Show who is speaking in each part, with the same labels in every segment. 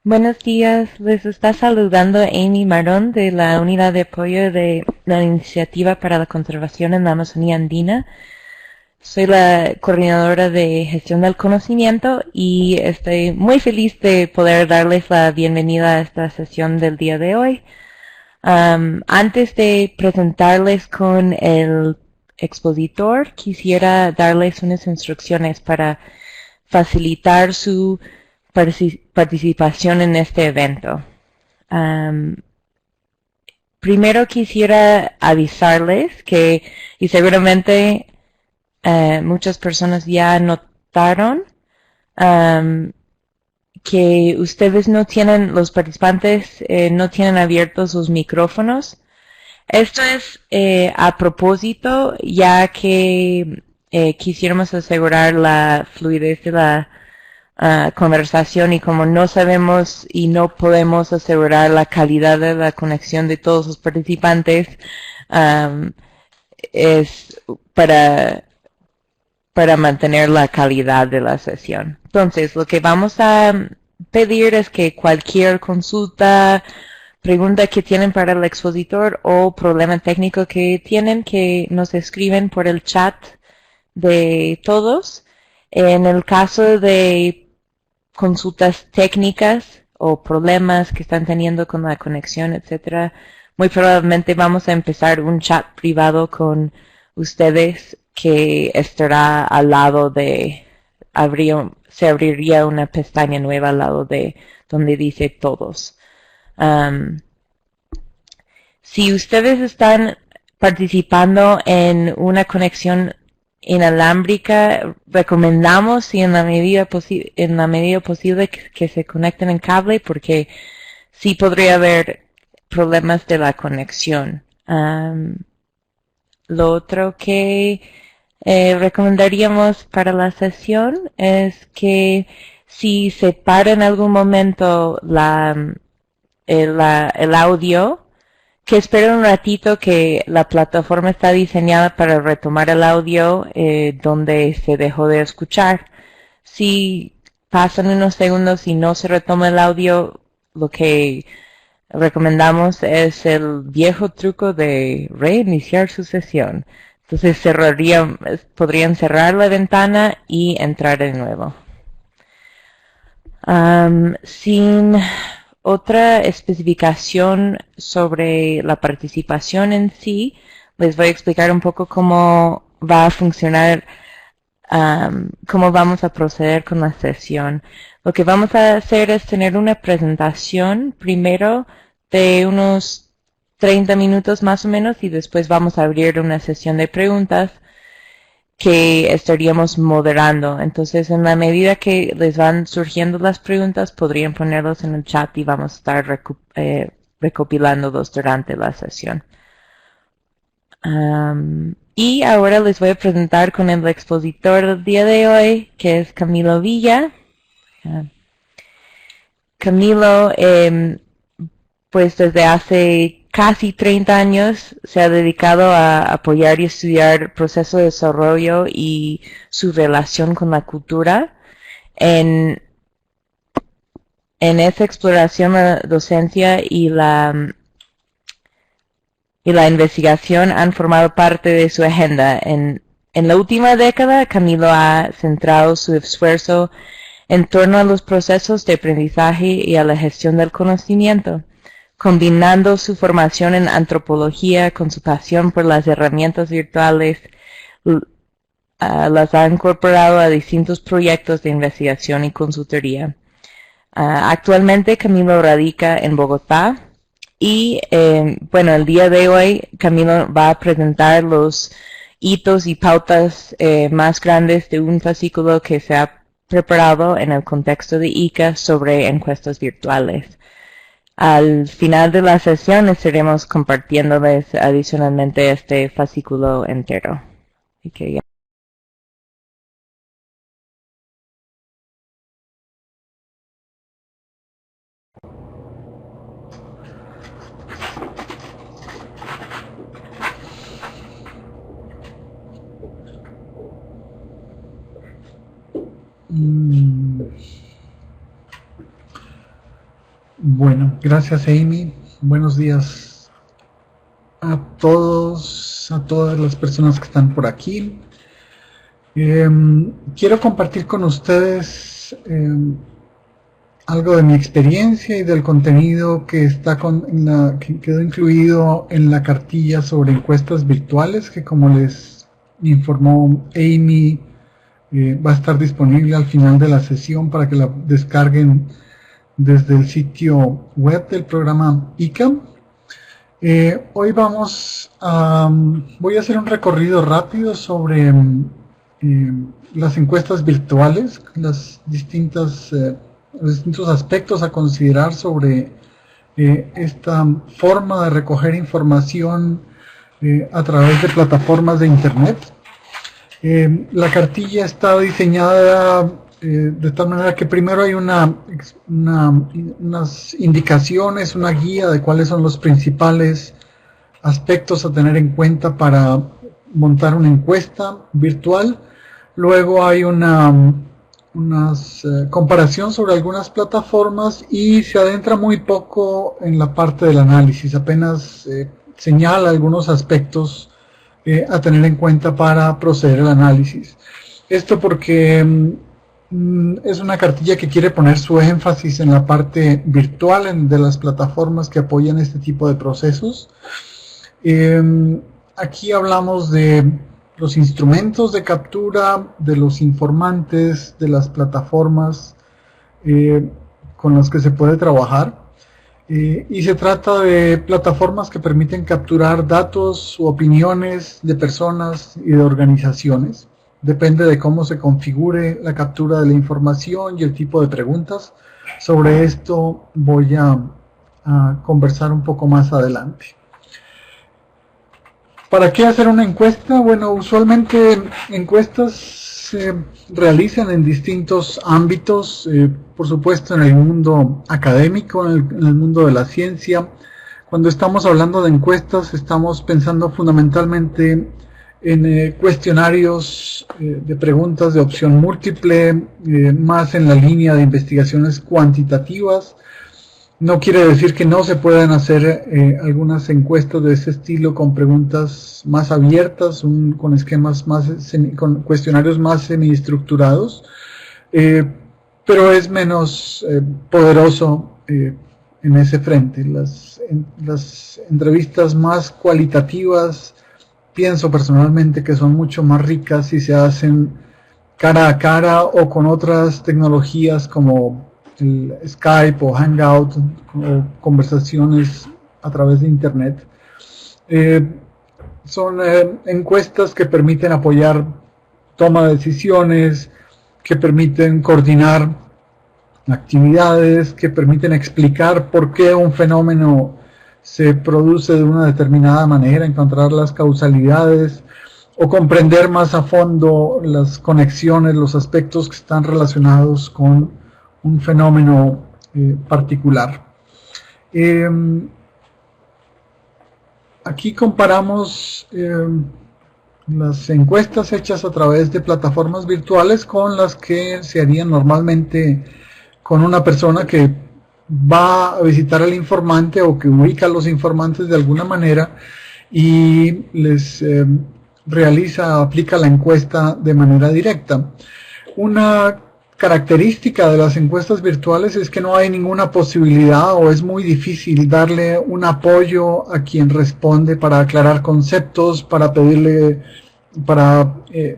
Speaker 1: Buenos días, les está saludando Amy Marón de la Unidad de Apoyo de la Iniciativa para la Conservación en la Amazonía Andina. Soy la coordinadora de gestión del conocimiento y estoy muy feliz de poder darles la bienvenida a esta sesión del día de hoy. Antes de presentarles con el expositor, quisiera darles unas instrucciones para facilitar su participación en este evento. Um, Primero quisiera avisarles que, y seguramente muchas personas ya notaron, um, que ustedes no tienen, los participantes no tienen abiertos sus micrófonos. Esto es a propósito, ya que quisiéramos asegurar la fluidez de la conversación, y como no sabemos y no podemos asegurar la calidad de la conexión de todos los participantes, um, es para, para mantener la calidad de la sesión. Entonces, lo que vamos a pedir es que cualquier consulta, pregunta que tienen para el expositor o problema técnico que tienen, que nos escriben por el chat de todos. En el caso de consultas técnicas o problemas que están teniendo con la conexión, etcétera, muy probablemente vamos a empezar un chat privado con ustedes que estará al lado de, se abriría una pestaña nueva al lado de donde dice todos. Um, si ustedes están participando en una conexión inalámbrica, recomendamos, si en la medida posible, que se conecten en cable, porque sí podría haber problemas de la conexión. Lo otro que recomendaríamos para la sesión es que si se para en algún momento el audio, que esperen un ratito, que la plataforma está diseñada para retomar el audio donde se dejó de escuchar. Si pasan unos segundos y no se retoma el audio, lo que recomendamos es el viejo truco de reiniciar su sesión. Entonces podrían cerrar la ventana y entrar de nuevo. Sin otra especificación sobre la participación en sí, les voy a explicar un poco cómo va a funcionar, cómo vamos a proceder con la sesión. Lo que vamos a hacer es tener una presentación primero de unos 30 minutos más o menos, y después vamos a abrir una sesión de preguntas que estaríamos moderando. Entonces, en la medida que les van surgiendo las preguntas, podrían ponerlos en el chat y vamos a estar recopilándolos durante la sesión. Y ahora les voy a presentar con el expositor del día de hoy, que es Camilo Villa. Camilo, pues desde hace casi 30 años se ha dedicado a apoyar y estudiar el proceso de desarrollo y su relación con la cultura. En, en esa exploración, la docencia y la investigación han formado parte de su agenda. En la última década, Camilo ha centrado su esfuerzo en torno a los procesos de aprendizaje y a la gestión del conocimiento, combinando su formación en antropología con su pasión por las herramientas virtuales. Las ha incorporado a distintos proyectos de investigación y consultoría. Actualmente Camilo radica en Bogotá y, bueno, el día de hoy Camilo va a presentar los hitos y pautas más grandes de un fascículo que se ha preparado en el contexto de ICA sobre encuestas virtuales. Al final de la sesión estaremos compartiéndoles adicionalmente este fascículo entero. Así que ya.
Speaker 2: Bueno, gracias Amy. Buenos días a todos, a todas las personas que están por aquí. Quiero compartir con ustedes algo de mi experiencia y del contenido que que quedó incluido en la cartilla sobre encuestas virtuales, que como les informó Amy, va a estar disponible al final de la sesión para que la descarguen desde el sitio web del programa ICA. Hoy voy a hacer un recorrido rápido sobre las encuestas virtuales, los distintos aspectos a considerar sobre esta forma de recoger información a través de plataformas de Internet. La cartilla está diseñada de tal manera que primero hay unas indicaciones, una guía de cuáles son los principales aspectos a tener en cuenta para montar una encuesta virtual. Luego hay una comparación sobre algunas plataformas y se adentra muy poco en la parte del análisis, apenas señala algunos aspectos a tener en cuenta para proceder al análisis. Esto porque es una cartilla que quiere poner su énfasis en la parte virtual de las plataformas que apoyan este tipo de procesos. Aquí hablamos de los instrumentos de captura, de los informantes, de las plataformas con las que se puede trabajar. Y se trata de plataformas que permiten capturar datos u opiniones de personas y de organizaciones. Depende de cómo se configure la captura de la información y el tipo de preguntas. Sobre esto voy a conversar un poco más adelante. ¿Para qué hacer una encuesta? Bueno, usualmente encuestas se realizan en distintos ámbitos, por supuesto en el mundo académico, en el mundo de la ciencia. Cuando estamos hablando de encuestas, estamos pensando fundamentalmente en cuestionarios de preguntas de opción múltiple, más en la línea de investigaciones cuantitativas. No quiere decir que no se puedan hacer algunas encuestas de ese estilo con preguntas más abiertas, con esquemas con cuestionarios más semiestructurados, pero es menos poderoso en ese frente. Las entrevistas más cualitativas, pienso personalmente que son mucho más ricas si se hacen cara a cara o con otras tecnologías como el Skype o Hangout o conversaciones a través de Internet. Son encuestas que permiten apoyar toma de decisiones, que permiten coordinar actividades, que permiten explicar por qué un fenómeno se produce de una determinada manera, encontrar las causalidades o comprender más a fondo las conexiones, los aspectos que están relacionados con un fenómeno particular. Aquí comparamos las encuestas hechas a través de plataformas virtuales con las que se harían normalmente con una persona que va a visitar al informante o que ubica a los informantes de alguna manera y les aplica la encuesta de manera directa. Una característica de las encuestas virtuales es que no hay ninguna posibilidad o es muy difícil darle un apoyo a quien responde para aclarar conceptos, para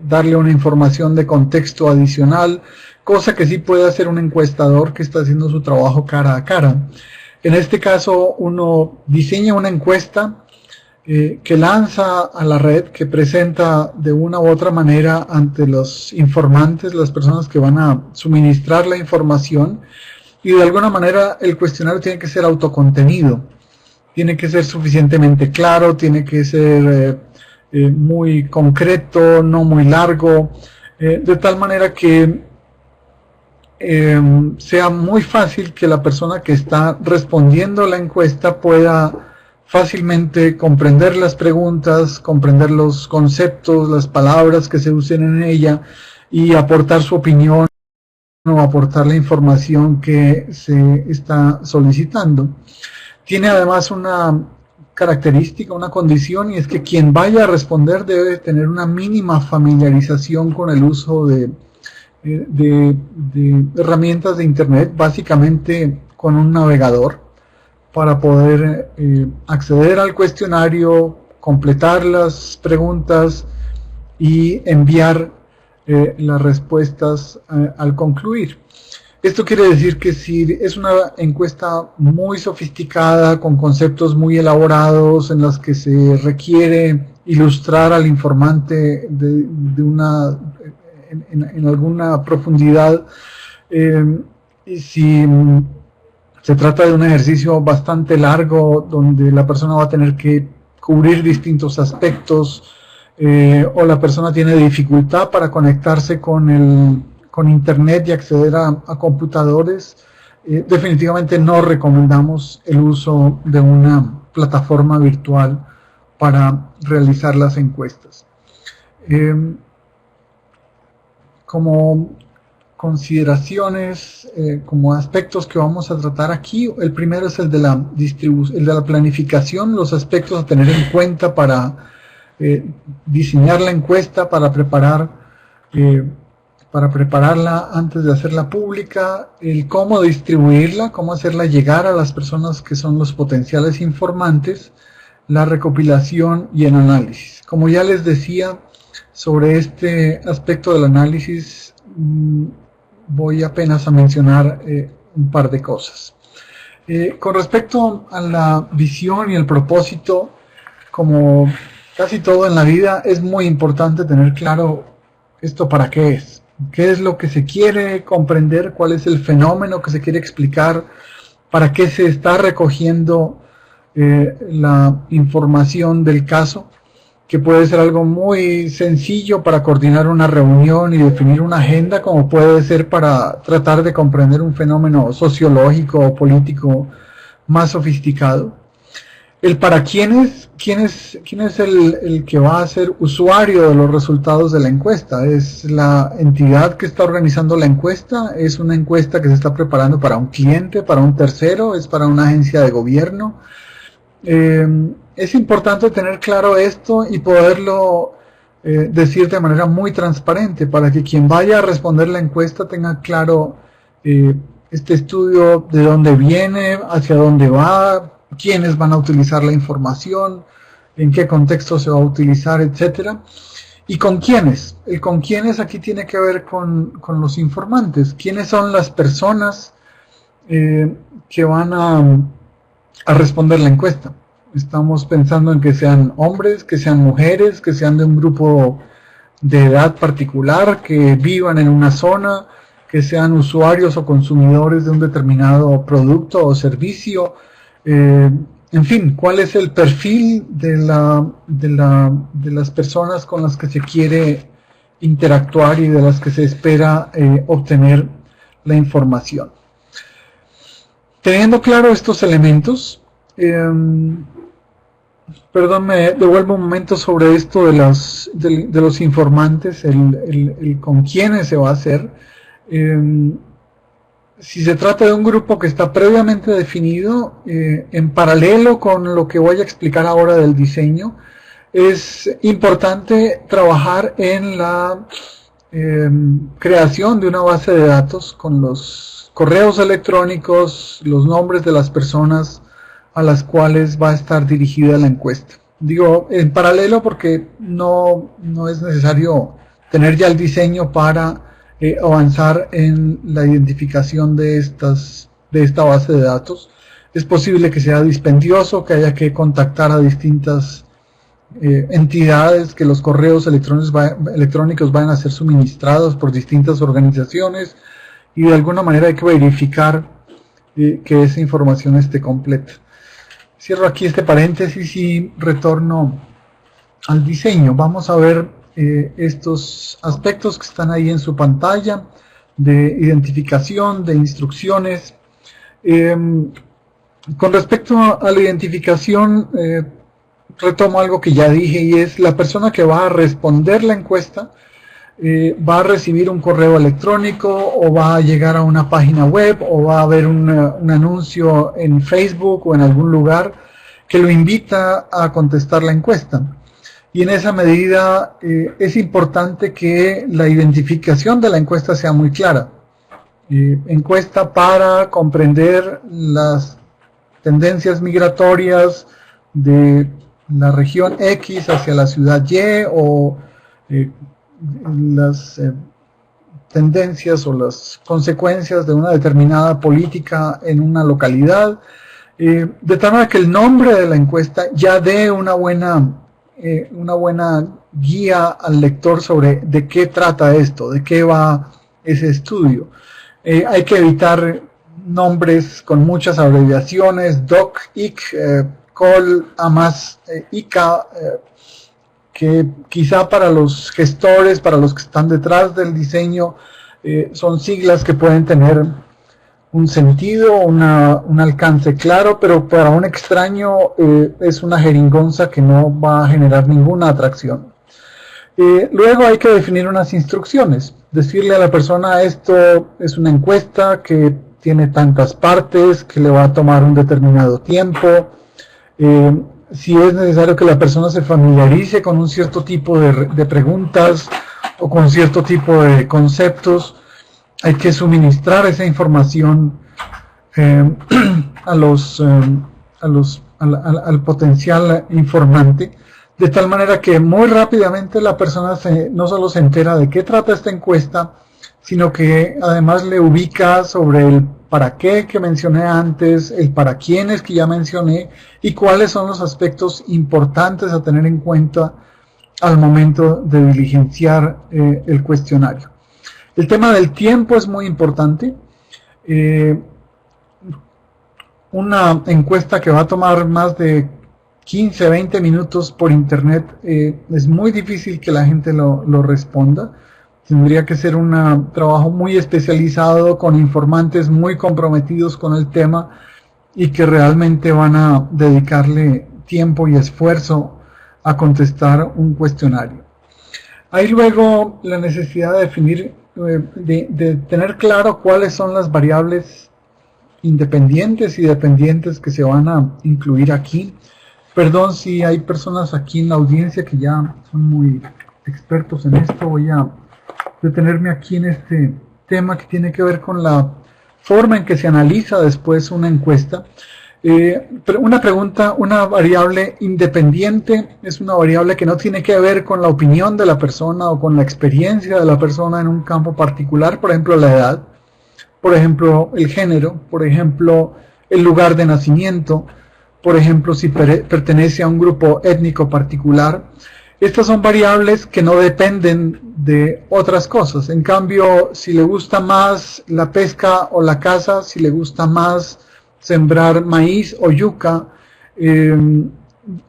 Speaker 2: darle una información de contexto adicional, cosa que sí puede hacer un encuestador que está haciendo su trabajo cara a cara. En este caso, uno diseña una encuesta que lanza a la red, que presenta de una u otra manera ante los informantes, las personas que van a suministrar la información, y de alguna manera el cuestionario tiene que ser autocontenido, tiene que ser suficientemente claro, tiene que ser muy concreto, no muy largo, de tal manera que sea muy fácil que la persona que está respondiendo la encuesta pueda fácilmente comprender las preguntas, comprender los conceptos, las palabras que se usen en ella y aportar su opinión o aportar la información que se está solicitando. Tiene además una característica, una condición, y es que quien vaya a responder debe tener una mínima familiarización con el uso de herramientas de Internet, básicamente con un navegador, para poder acceder al cuestionario, completar las preguntas y enviar las respuestas al concluir. Esto quiere decir que si es una encuesta muy sofisticada, con conceptos muy elaborados, en las que se requiere ilustrar al informante en alguna profundidad, y si se trata de un ejercicio bastante largo, donde la persona va a tener que cubrir distintos aspectos, o la persona tiene dificultad para conectarse con Internet y acceder a computadores, definitivamente no recomendamos el uso de una plataforma virtual para realizar las encuestas. Como consideraciones, como aspectos que vamos a tratar aquí, el primero es el de la planificación, los aspectos a tener en cuenta para diseñar la encuesta, para prepararla antes de hacerla pública, el cómo distribuirla, cómo hacerla llegar a las personas que son los potenciales informantes, la recopilación y el análisis. Como ya les decía, sobre este aspecto del análisis voy apenas a mencionar un par de cosas. Con respecto a la visión y el propósito, como casi todo en la vida, es muy importante tener claro esto para qué es. ¿Qué es lo que se quiere comprender? ¿Cuál es el fenómeno que se quiere explicar? ¿Para qué se está recogiendo la información del caso? Que puede ser algo muy sencillo para coordinar una reunión y definir una agenda, como puede ser para tratar de comprender un fenómeno sociológico o político más sofisticado. El para quién es el que va a ser usuario de los resultados de la encuesta. ¿Es la entidad que está organizando la encuesta? ¿Es una encuesta que se está preparando para un cliente, para un tercero? ¿Es para una agencia de gobierno? Es importante tener claro esto y poderlo decir de manera muy transparente, para que quien vaya a responder la encuesta tenga claro este estudio, de dónde viene, hacia dónde va, quiénes van a utilizar la información, en qué contexto se va a utilizar, etcétera, y con quiénes. El con quiénes aquí tiene que ver con los informantes. ¿Quiénes son las personas que van a responder la encuesta? Estamos pensando en que sean hombres, que sean mujeres, que sean de un grupo de edad particular, que vivan en una zona, que sean usuarios o consumidores de un determinado producto o servicio. En fin, ¿cuál es el perfil de las personas con las que se quiere interactuar y de las que se espera obtener la información? Teniendo claro estos elementos, perdón, me devuelvo un momento sobre esto de los informantes, el con quiénes se va a hacer. Si se trata de un grupo que está previamente definido, en paralelo con lo que voy a explicar ahora del diseño, es importante trabajar en la creación de una base de datos con los correos electrónicos, los nombres de las personas a las cuales va a estar dirigida la encuesta. Digo en paralelo porque no es necesario tener ya el diseño para avanzar en la identificación de esta base de datos. Es posible que sea dispendioso, que haya que contactar a distintas entidades, que los correos electrónicos vayan a ser suministrados por distintas organizaciones, y de alguna manera hay que verificar que esa información esté completa. Cierro aquí este paréntesis y retorno al diseño. Vamos a ver estos aspectos que están ahí en su pantalla, de identificación, de instrucciones. Con respecto a la identificación, retomo algo que ya dije, y es la persona que va a responder la encuesta va a recibir un correo electrónico o va a llegar a una página web o va a haber un anuncio en Facebook o en algún lugar que lo invita a contestar la encuesta. Y en esa medida es importante que la identificación de la encuesta sea muy clara. Encuesta para comprender las tendencias migratorias de la región X hacia la ciudad Y o las tendencias o las consecuencias de una determinada política en una localidad, de tal manera que el nombre de la encuesta ya dé una buena guía al lector sobre de qué trata esto, de qué va ese estudio. Hay que evitar nombres con muchas abreviaciones, DOC, IC, COL, AMAS, ICA, que quizá para los gestores, para los que están detrás del diseño, son siglas que pueden tener un sentido, un alcance claro, pero para un extraño es una jeringonza que no va a generar ninguna atracción. Luego hay que definir unas instrucciones, decirle a la persona esto es una encuesta que tiene tantas partes, que le va a tomar un determinado tiempo, si es necesario que la persona se familiarice con un cierto tipo de preguntas o con cierto tipo de conceptos, hay que suministrar esa información al potencial informante, de tal manera que muy rápidamente la persona no solo se entera de qué trata esta encuesta, sino que además le ubica sobre el para qué que mencioné antes, el para quiénes que ya mencioné y cuáles son los aspectos importantes a tener en cuenta al momento de diligenciar el cuestionario. El tema del tiempo es muy importante. Una encuesta que va a tomar más de 15, 20 minutos por internet, es muy difícil que la gente lo responda. Tendría que ser un trabajo muy especializado con informantes muy comprometidos con el tema y que realmente van a dedicarle tiempo y esfuerzo a contestar un cuestionario. Hay luego la necesidad de definir, de tener claro cuáles son las variables independientes y dependientes que se van a incluir aquí. Perdón si hay personas aquí en la audiencia que ya son muy expertos en esto, voy a detenerme aquí en este tema que tiene que ver con la forma en que se analiza después una encuesta. Una variable independiente es una variable que no tiene que ver con la opinión de la persona o con la experiencia de la persona en un campo particular, por ejemplo la edad, por ejemplo el género, por ejemplo el lugar de nacimiento, por ejemplo si pertenece a un grupo étnico particular. Estas son variables que no dependen de otras cosas. En cambio, si le gusta más la pesca o la caza, si le gusta más sembrar maíz o yuca,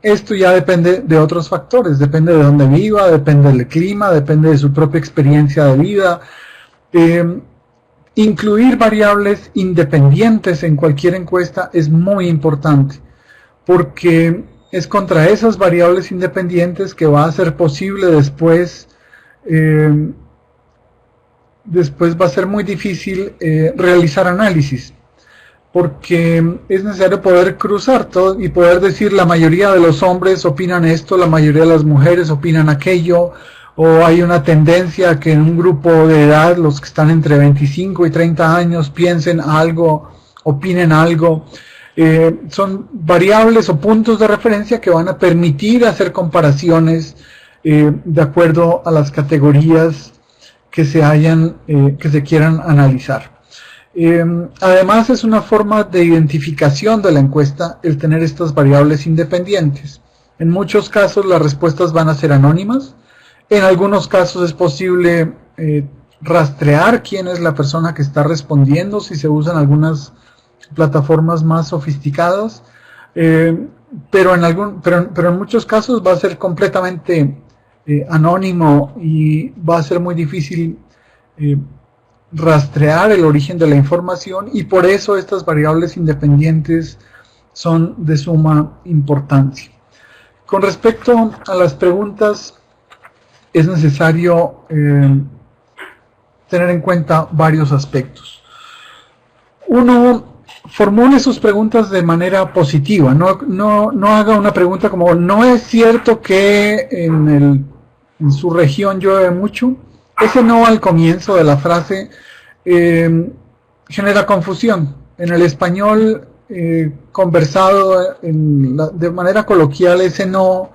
Speaker 2: esto ya depende de otros factores. Depende de dónde viva, depende del clima, depende de su propia experiencia de vida. Incluir variables independientes en cualquier encuesta es muy importante, porque es contra esas variables independientes que va a ser posible después va a ser muy difícil realizar análisis, porque es necesario poder cruzar todo y poder decir la mayoría de los hombres opinan esto, la mayoría de las mujeres opinan aquello, o hay una tendencia a que en un grupo de edad los que están entre 25 y 30 años piensen algo, opinen algo. Son variables o puntos de referencia que van a permitir hacer comparaciones de acuerdo a las categorías que se quieran analizar. Además es una forma de identificación de la encuesta el tener estas variables independientes. En muchos casos las respuestas van a ser anónimas. En algunos casos es posible rastrear quién es la persona que está respondiendo si se usan algunas plataformas más sofisticadas, pero en muchos casos va a ser completamente anónimo y va a ser muy difícil rastrear el origen de la información, y por eso estas variables independientes son de suma importancia. Con respecto a las preguntas es necesario tener en cuenta varios aspectos. Uno, formule sus preguntas de manera positiva, no haga una pregunta como no es cierto que en su región llueve mucho. Ese no al comienzo de la frase genera confusión. En el español conversado de manera coloquial, ese no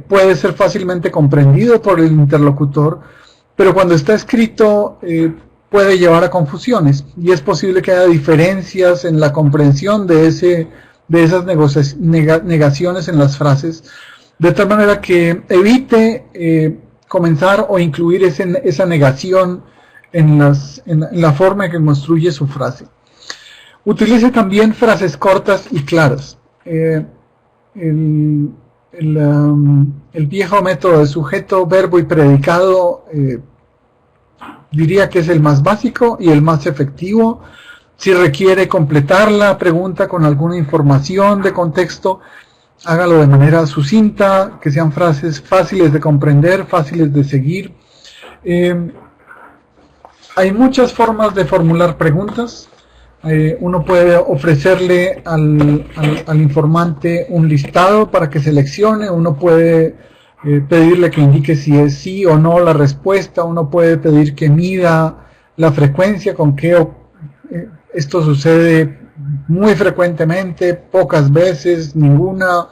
Speaker 2: puede ser fácilmente comprendido por el interlocutor, pero cuando está escrito puede llevar a confusiones y es posible que haya diferencias en la comprensión de esas negaciones en las frases, de tal manera que evite comenzar o incluir esa negación en la forma en que construye su frase. Utilice también frases cortas y claras. El viejo método de sujeto, verbo y predicado diría que es el más básico y el más efectivo. Si requiere completar la pregunta con alguna información de contexto, hágalo de manera sucinta, que sean frases fáciles de comprender, fáciles de seguir. Hay muchas formas de formular preguntas. Uno puede ofrecerle al informante un listado para que seleccione, uno puede pedirle que indique si es sí o no la respuesta, uno puede pedir que mida la frecuencia con que esto sucede muy frecuentemente, pocas veces, ninguna.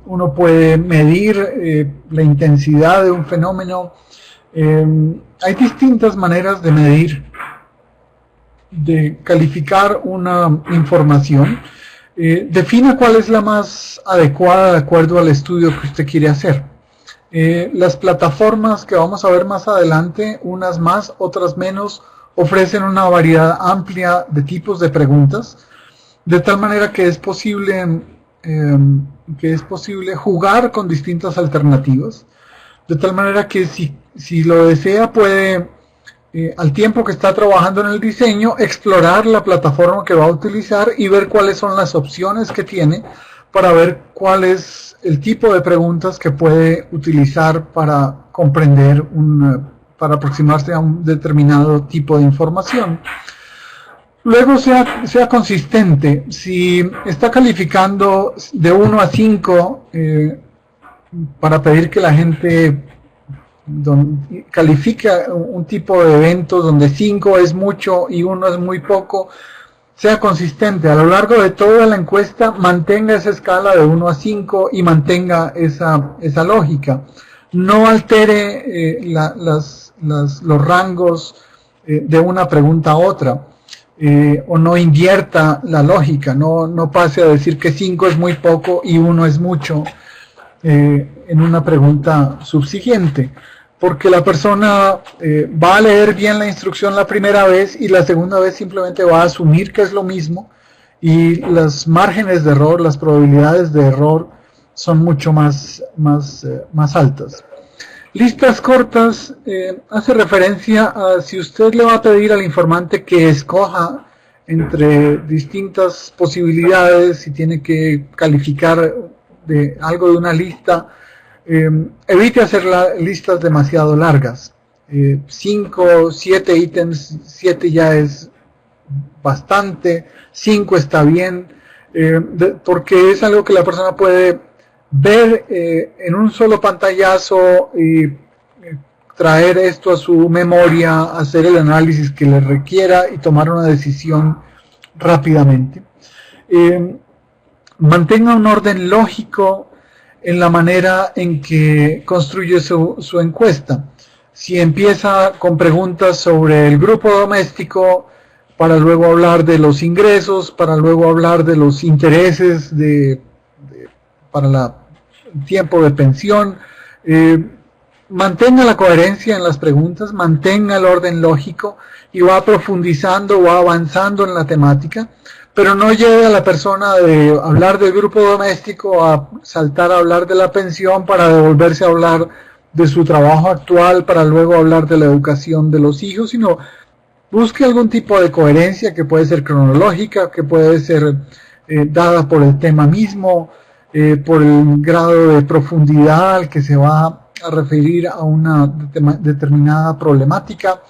Speaker 2: Uno puede medir la intensidad de un fenómeno. Hay distintas maneras de medir, de calificar una información. Defina cuál es la más adecuada de acuerdo al estudio que usted quiere hacer. Las plataformas que vamos a ver más adelante, unas más, otras menos, ofrecen una variedad amplia de tipos de preguntas, de tal manera que es posible jugar con distintas alternativas, de tal manera que si lo desea puede, al tiempo que está trabajando en el diseño, explorar la plataforma que va a utilizar y ver cuáles son las opciones que tiene para ver cuál es el tipo de preguntas que puede utilizar para comprender para aproximarse a un determinado tipo de información. Luego sea consistente. Si está calificando de 1 a 5 para pedir que la gente califica un tipo de eventos donde 5 es mucho y 1 es muy poco, sea consistente. A lo largo de toda la encuesta mantenga esa escala de 1 a 5 y mantenga esa lógica. No altere los rangos de una pregunta a otra, o no invierta la lógica, no pase a decir que 5 es muy poco y 1 es mucho en una pregunta subsiguiente, porque la persona va a leer bien la instrucción la primera vez y la segunda vez simplemente va a asumir que es lo mismo y los márgenes de error, las probabilidades de error son mucho más altas. Listas cortas hace referencia a si usted le va a pedir al informante que escoja entre distintas posibilidades, si tiene que calificar de algo de una lista, evite hacer listas demasiado largas. 5, 7 ítems, 7 ya es bastante, 5 está bien, porque es algo que la persona puede ver en un solo pantallazo y traer esto a su memoria, hacer el análisis que le requiera y tomar una decisión rápidamente. Mantenga un orden lógico en la manera en que construye su encuesta. Si empieza con preguntas sobre el grupo doméstico, para luego hablar de los ingresos, para luego hablar de los intereses para el tiempo de pensión, mantenga la coherencia en las preguntas, mantenga el orden lógico y va profundizando, va avanzando en la temática, pero no lleve a la persona de hablar del grupo doméstico a saltar a hablar de la pensión para devolverse a hablar de su trabajo actual, para luego hablar de la educación de los hijos, sino busque algún tipo de coherencia que puede ser cronológica, que puede ser dada por el tema mismo, por el grado de profundidad al que se va a referir a una determinada problemática.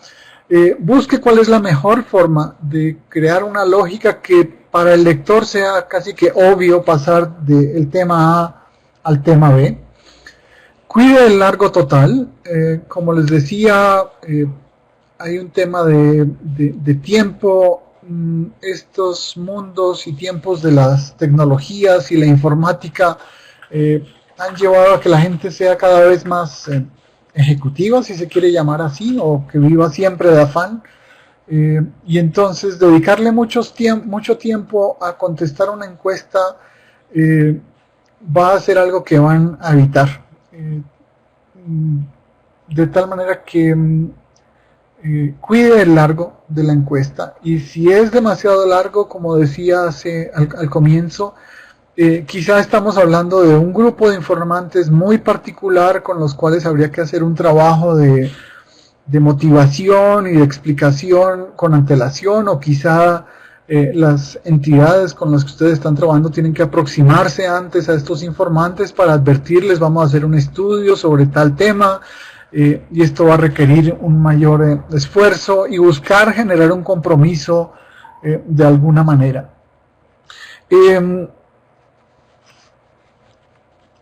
Speaker 2: Busque cuál es la mejor forma de crear una lógica que para el lector sea casi que obvio pasar del tema A al tema B. Cuide el largo total. Como les decía, hay un tema de tiempo. Estos mundos y tiempos de las tecnologías y la informática han llevado a que la gente sea cada vez más ejecutiva, si se quiere llamar así, o que viva siempre de afán. Y entonces dedicarle mucho tiempo a contestar una encuesta va a ser algo que van a evitar. De tal manera que cuide el largo de la encuesta, y si es demasiado largo, como decía al comienzo, quizá estamos hablando de un grupo de informantes muy particular con los cuales habría que hacer un trabajo de motivación y de explicación con antelación, o quizá las entidades con las que ustedes están trabajando tienen que aproximarse antes a estos informantes para advertirles: vamos a hacer un estudio sobre tal tema, y esto va a requerir un mayor esfuerzo, y buscar generar un compromiso de alguna manera.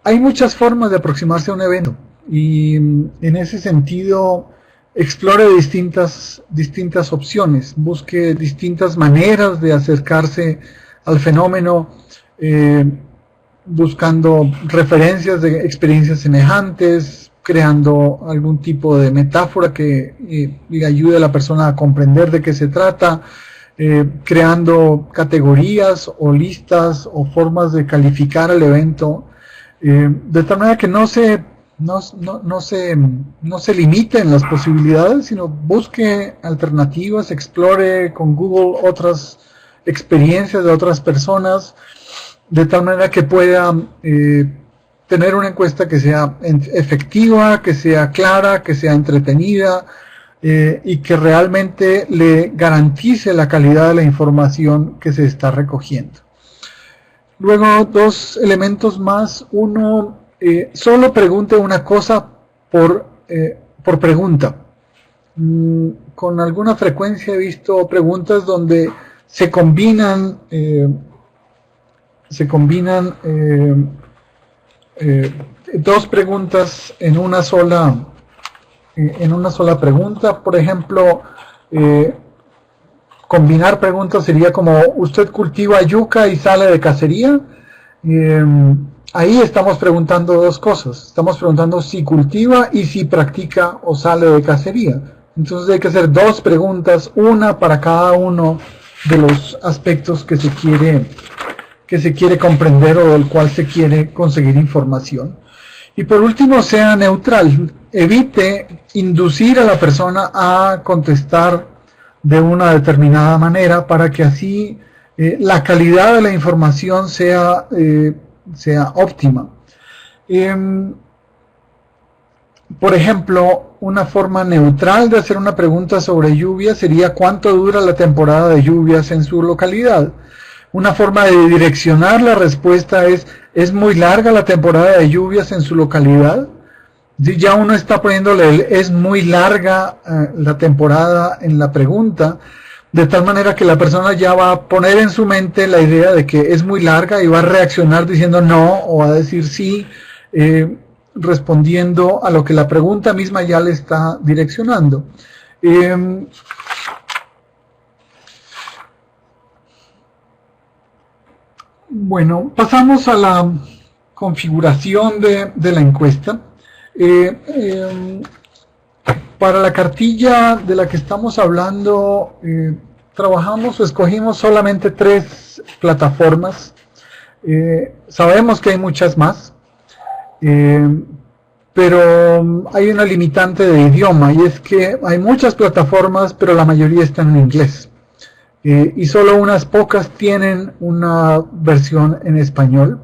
Speaker 2: Hay muchas formas de aproximarse a un evento, y en ese sentido explore distintas opciones, busque distintas maneras de acercarse al fenómeno, buscando referencias de experiencias semejantes, creando algún tipo de metáfora que le ayude a la persona a comprender de qué se trata, creando categorías o listas o formas de calificar el evento, de tal manera que no se limiten las posibilidades, sino busque alternativas, explore con Google otras experiencias de otras personas, de tal manera que pueda tener una encuesta que sea efectiva, que sea clara, que sea entretenida, y que realmente le garantice la calidad de la información que se está recogiendo. Luego, dos elementos más. Uno, solo pregunte una cosa por pregunta. Con alguna frecuencia he visto preguntas donde se combinan dos preguntas en una sola pregunta. Por ejemplo, combinar preguntas sería como: ¿usted cultiva yuca y sale de cacería? Ahí estamos preguntando dos cosas. Estamos preguntando si cultiva y si practica o sale de cacería. Entonces hay que hacer dos preguntas, una para cada uno de los aspectos que se quiere comprender o del cual se quiere conseguir información. Y por último, sea neutral. Evite inducir a la persona a contestar de una determinada manera, para que así la calidad de la información sea óptima. Por ejemplo, una forma neutral de hacer una pregunta sobre lluvia sería: ¿cuánto dura la temporada de lluvias en su localidad? Una forma de direccionar la respuesta ¿es muy larga la temporada de lluvias en su localidad? Si ya uno está poniéndole es muy larga la temporada en la pregunta, de tal manera que la persona ya va a poner en su mente la idea de que es muy larga y va a reaccionar diciendo no, o a decir sí, respondiendo a lo que la pregunta misma ya le está direccionando. Bueno, pasamos a la configuración de la encuesta. Para la cartilla de la que estamos hablando, escogimos solamente 3 plataformas. Sabemos que hay muchas más, pero hay una limitante de idioma, y es que hay muchas plataformas, pero la mayoría están en inglés. Y solo unas pocas tienen una versión en español,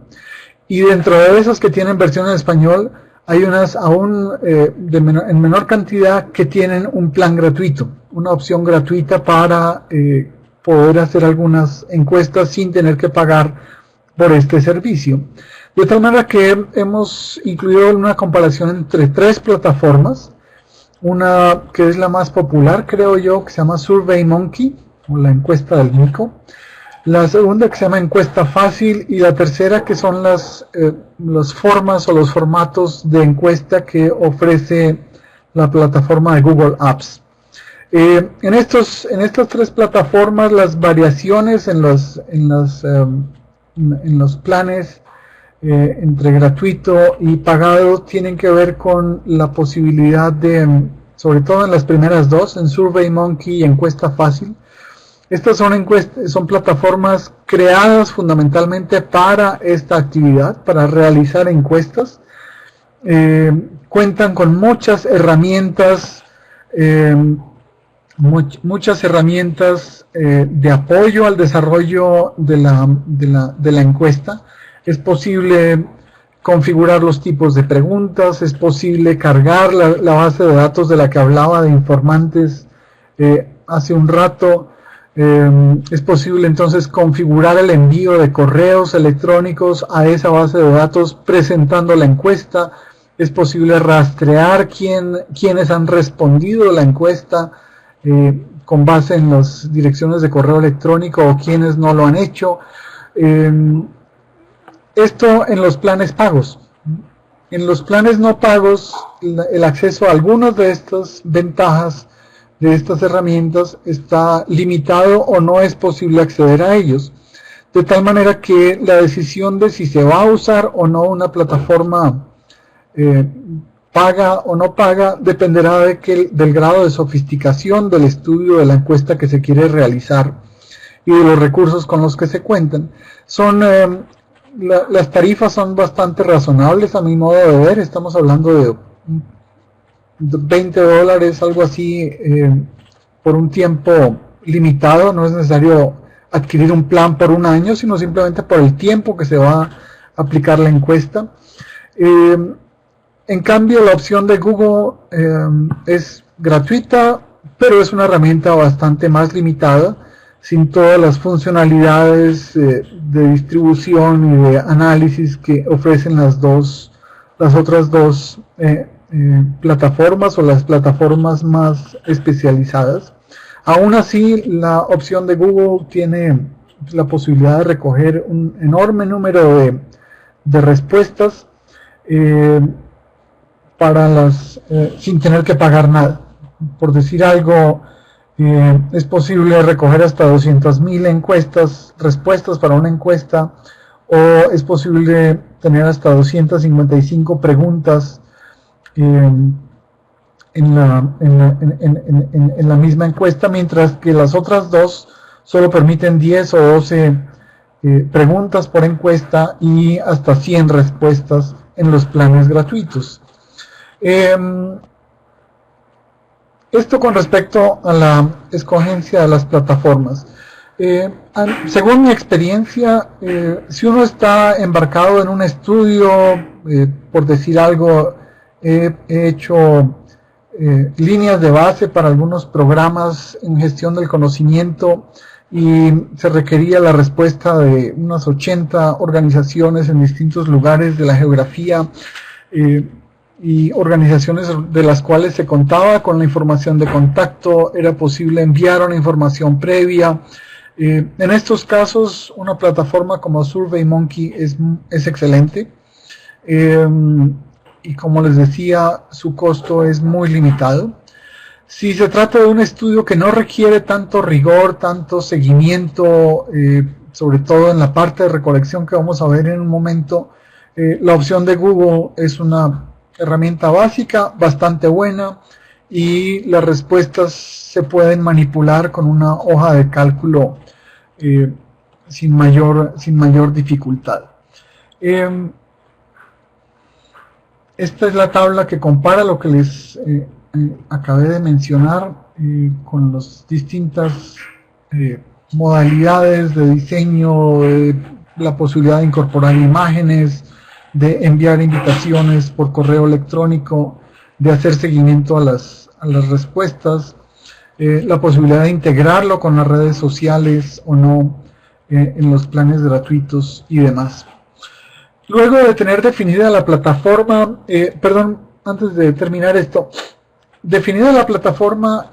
Speaker 2: y dentro de esas que tienen versión en español hay unas aún en menor cantidad que tienen un plan gratuito, una opción gratuita para poder hacer algunas encuestas sin tener que pagar por este servicio. De tal manera que hemos incluido una comparación entre 3 plataformas. Una que es la más popular, creo yo, que se llama SurveyMonkey, o la encuesta del Mico. La segunda que se llama Encuesta Fácil, y la tercera que son las formas o los formatos de encuesta que ofrece la plataforma de Google Apps. En estas 3 plataformas, las variaciones en los planes entre gratuito y pagado tienen que ver con la posibilidad de, sobre todo en las primeras 2, en SurveyMonkey y Encuesta Fácil. Estas son plataformas creadas fundamentalmente para esta actividad, para realizar encuestas. Cuentan con muchas herramientas, de apoyo al desarrollo de la encuesta. Es posible configurar los tipos de preguntas, es posible cargar la base de datos de la que hablaba de informantes hace un rato. Es posible entonces configurar el envío de correos electrónicos a esa base de datos presentando la encuesta. Es posible rastrear quiénes han respondido la encuesta con base en las direcciones de correo electrónico o quienes no lo han hecho. Esto en los planes pagos. En los planes no pagos, el acceso a algunas de estas ventajas de estas herramientas está limitado o no es posible acceder a ellos, de tal manera que la decisión de si se va a usar o no una plataforma paga o no paga dependerá del grado de sofisticación del estudio de la encuesta que se quiere realizar y de los recursos con los que se cuentan. Las tarifas son bastante razonables a mi modo de ver. Estamos hablando de $20, algo así, por un tiempo limitado. No es necesario adquirir un plan por un año, sino simplemente por el tiempo que se va a aplicar la encuesta. En cambio, la opción de Google es gratuita, pero es una herramienta bastante más limitada, sin todas las funcionalidades de distribución y de análisis que ofrecen las otras dos plataformas o las plataformas más especializadas. Aún así, la opción de Google tiene la posibilidad de recoger un enorme número de respuestas sin tener que pagar nada. Por decir algo, es posible recoger hasta 200.000 respuestas para una encuesta, o es posible tener hasta 255 preguntas en la misma encuesta, mientras que las otras 2 solo permiten 10 o 12 preguntas por encuesta y hasta 100 respuestas en los planes gratuitos. Esto con respecto a la escogencia de las plataformas. Según mi experiencia, si uno está embarcado en un estudio, por decir algo, he hecho líneas de base para algunos programas en gestión del conocimiento y se requería la respuesta de unas 80 organizaciones en distintos lugares de la geografía, y organizaciones de las cuales se contaba con la información de contacto. Era posible enviar una información previa. En estos casos, una plataforma como SurveyMonkey es excelente, y como les decía, su costo es muy limitado. Si se trata de un estudio que no requiere tanto rigor, tanto seguimiento, sobre todo en la parte de recolección que vamos a ver en un momento, la opción de Google es una herramienta básica, bastante buena, y las respuestas se pueden manipular con una hoja de cálculo sin mayor dificultad. Esta es la tabla que compara lo que les acabé de mencionar con las distintas modalidades de diseño, la posibilidad de incorporar imágenes, de enviar invitaciones por correo electrónico, de hacer seguimiento a las respuestas, la posibilidad de integrarlo con las redes sociales o no en los planes gratuitos y demás. Luego de tener definida la plataforma, antes de terminar esto, definida la plataforma,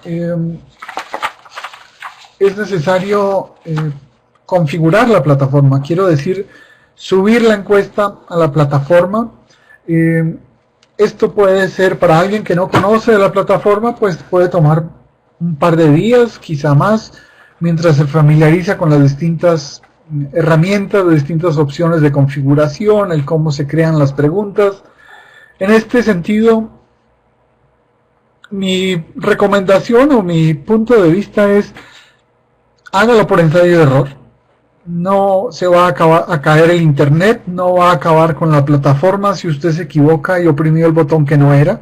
Speaker 2: es necesario configurar la plataforma, quiero decir, subir la encuesta a la plataforma. Esto puede ser para alguien que no conoce la plataforma, pues puede tomar un par de días, quizá más, mientras se familiariza con las distintas herramientas, las distintas opciones de configuración, el cómo se crean las preguntas. En este sentido, mi recomendación o mi punto de vista es: hágalo por ensayo y error. No se va a caer el internet, no va a acabar con la plataforma si usted se equivoca y oprimió el botón que no era.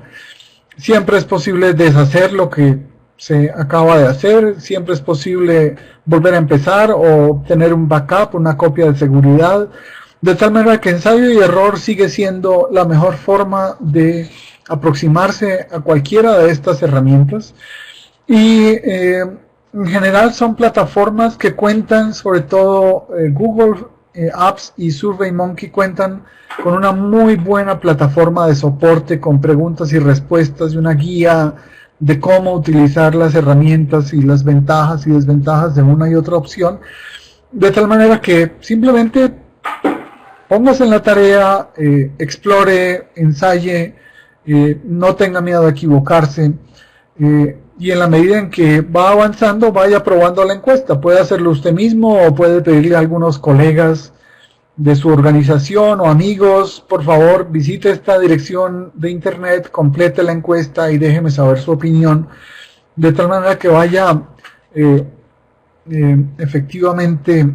Speaker 2: Siempre es posible deshacer lo que se acaba de hacer, siempre es posible volver a empezar o tener un backup, una copia de seguridad, de tal manera que ensayo y error sigue siendo la mejor forma de aproximarse a cualquiera de estas herramientas. Y en general son plataformas que cuentan, sobre todo Google Apps y SurveyMonkey cuentan con una muy buena plataforma de soporte con preguntas y respuestas y una guía de cómo utilizar las herramientas y las ventajas y desventajas de una y otra opción, de tal manera que simplemente póngase en la tarea, explore, ensaye, no tenga miedo a equivocarse, y en la medida en que va avanzando, vaya probando la encuesta. Puede hacerlo usted mismo o puede pedirle a algunos colegas de su organización o amigos: por favor, visite esta dirección de internet, complete la encuesta y déjeme saber su opinión, de tal manera que vaya efectivamente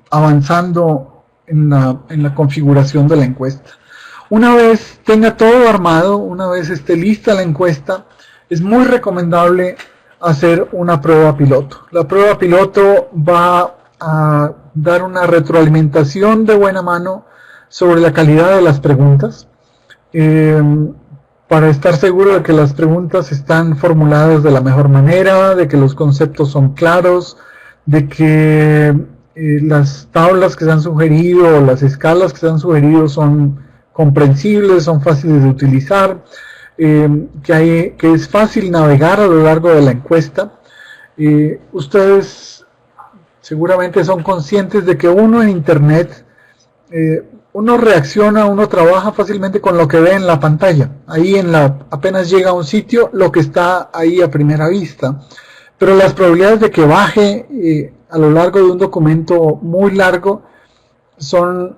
Speaker 2: avanzando en la configuración de la encuesta. Una vez tenga todo armado, una vez esté lista la encuesta, es muy recomendable hacer una prueba piloto. La prueba piloto va a dar una retroalimentación de buena mano sobre la calidad de las preguntas, para estar seguro de que las preguntas están formuladas de la mejor manera, de que los conceptos son claros, de que las tablas que se han sugerido o las escalas que se han sugerido son comprensibles, son fáciles de utilizar, que es fácil navegar a lo largo de la encuesta. Ustedes seguramente son conscientes de que uno en internet, uno reacciona, uno trabaja fácilmente con lo que ve en la pantalla. Ahí apenas llega a un sitio, lo que está ahí a primera vista. Pero las probabilidades de que baje a lo largo de un documento muy largo son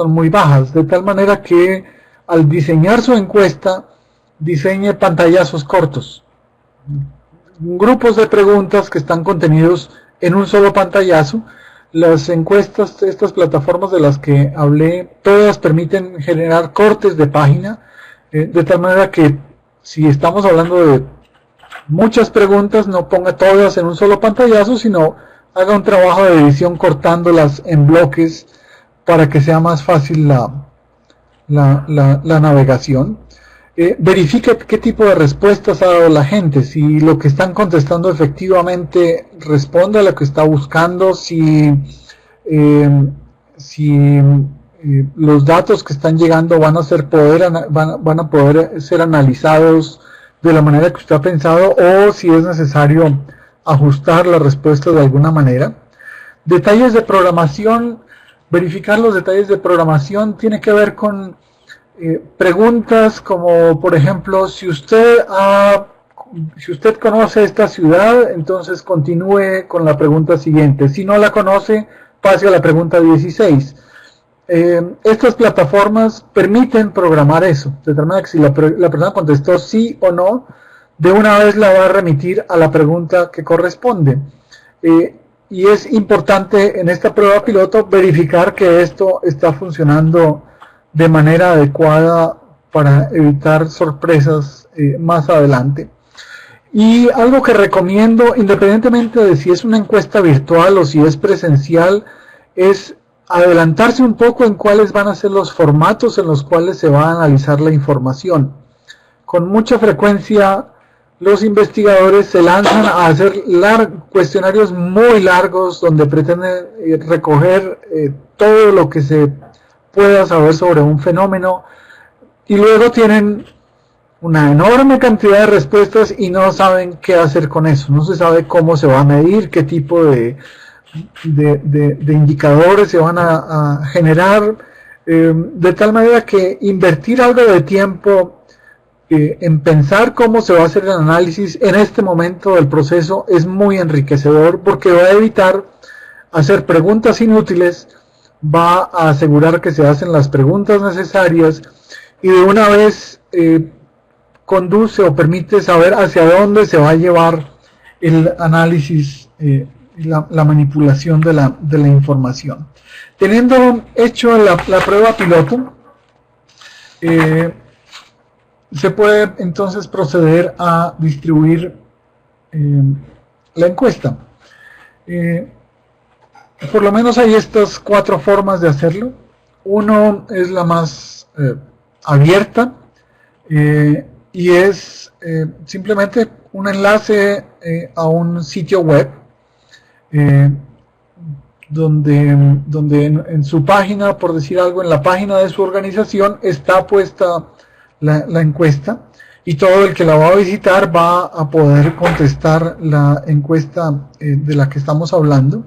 Speaker 2: muy bajas, de tal manera que al diseñar su encuesta, diseñe pantallazos cortos, grupos de preguntas que están contenidos en un solo pantallazo. Las encuestas, estas plataformas de las que hablé, todas permiten generar cortes de página, de tal manera que si estamos hablando de muchas preguntas, no ponga todas en un solo pantallazo, sino haga un trabajo de edición cortándolas en bloques para que sea más fácil la navegación. Verifique qué tipo de respuestas ha dado la gente, si lo que están contestando efectivamente responde a lo que está buscando, si los datos que están llegando van a poder ser analizados de la manera que usted ha pensado, o si es necesario ajustar la respuesta de alguna manera. Detalles de programación. Verificar los detalles de programación tiene que ver con preguntas como, por ejemplo, si usted conoce esta ciudad, entonces continúe con la pregunta siguiente. Si no la conoce, pase a la pregunta 16. Estas plataformas permiten programar eso, de tal manera que si la persona contestó sí o no, de una vez la va a remitir a la pregunta que corresponde. Y es importante en esta prueba piloto verificar que esto está funcionando de manera adecuada para evitar sorpresas más adelante. Y algo que recomiendo, independientemente de si es una encuesta virtual o si es presencial, es adelantarse un poco en cuáles van a ser los formatos en los cuales se va a analizar la información. Con mucha frecuencia los investigadores se lanzan a hacer cuestionarios muy largos donde pretenden recoger todo lo que se pueda saber sobre un fenómeno, y luego tienen una enorme cantidad de respuestas y no saben qué hacer con eso. No se sabe cómo se va a medir, qué tipo de indicadores se van a generar, de tal manera que invertir algo de tiempo en pensar cómo se va a hacer el análisis en este momento del proceso es muy enriquecedor, porque va a evitar hacer preguntas inútiles, va a asegurar que se hacen las preguntas necesarias, y de una vez conduce o permite saber hacia dónde se va a llevar el análisis, la manipulación de la información. Teniendo hecho la prueba piloto, se puede entonces proceder a distribuir la encuesta. Por lo menos hay estas 4 formas de hacerlo. Uno es la más abierta, y es simplemente un enlace a un sitio web, donde en su página, por decir algo, en la página de su organización está puesta la encuesta, y todo el que la va a visitar va a poder contestar la encuesta de la que estamos hablando.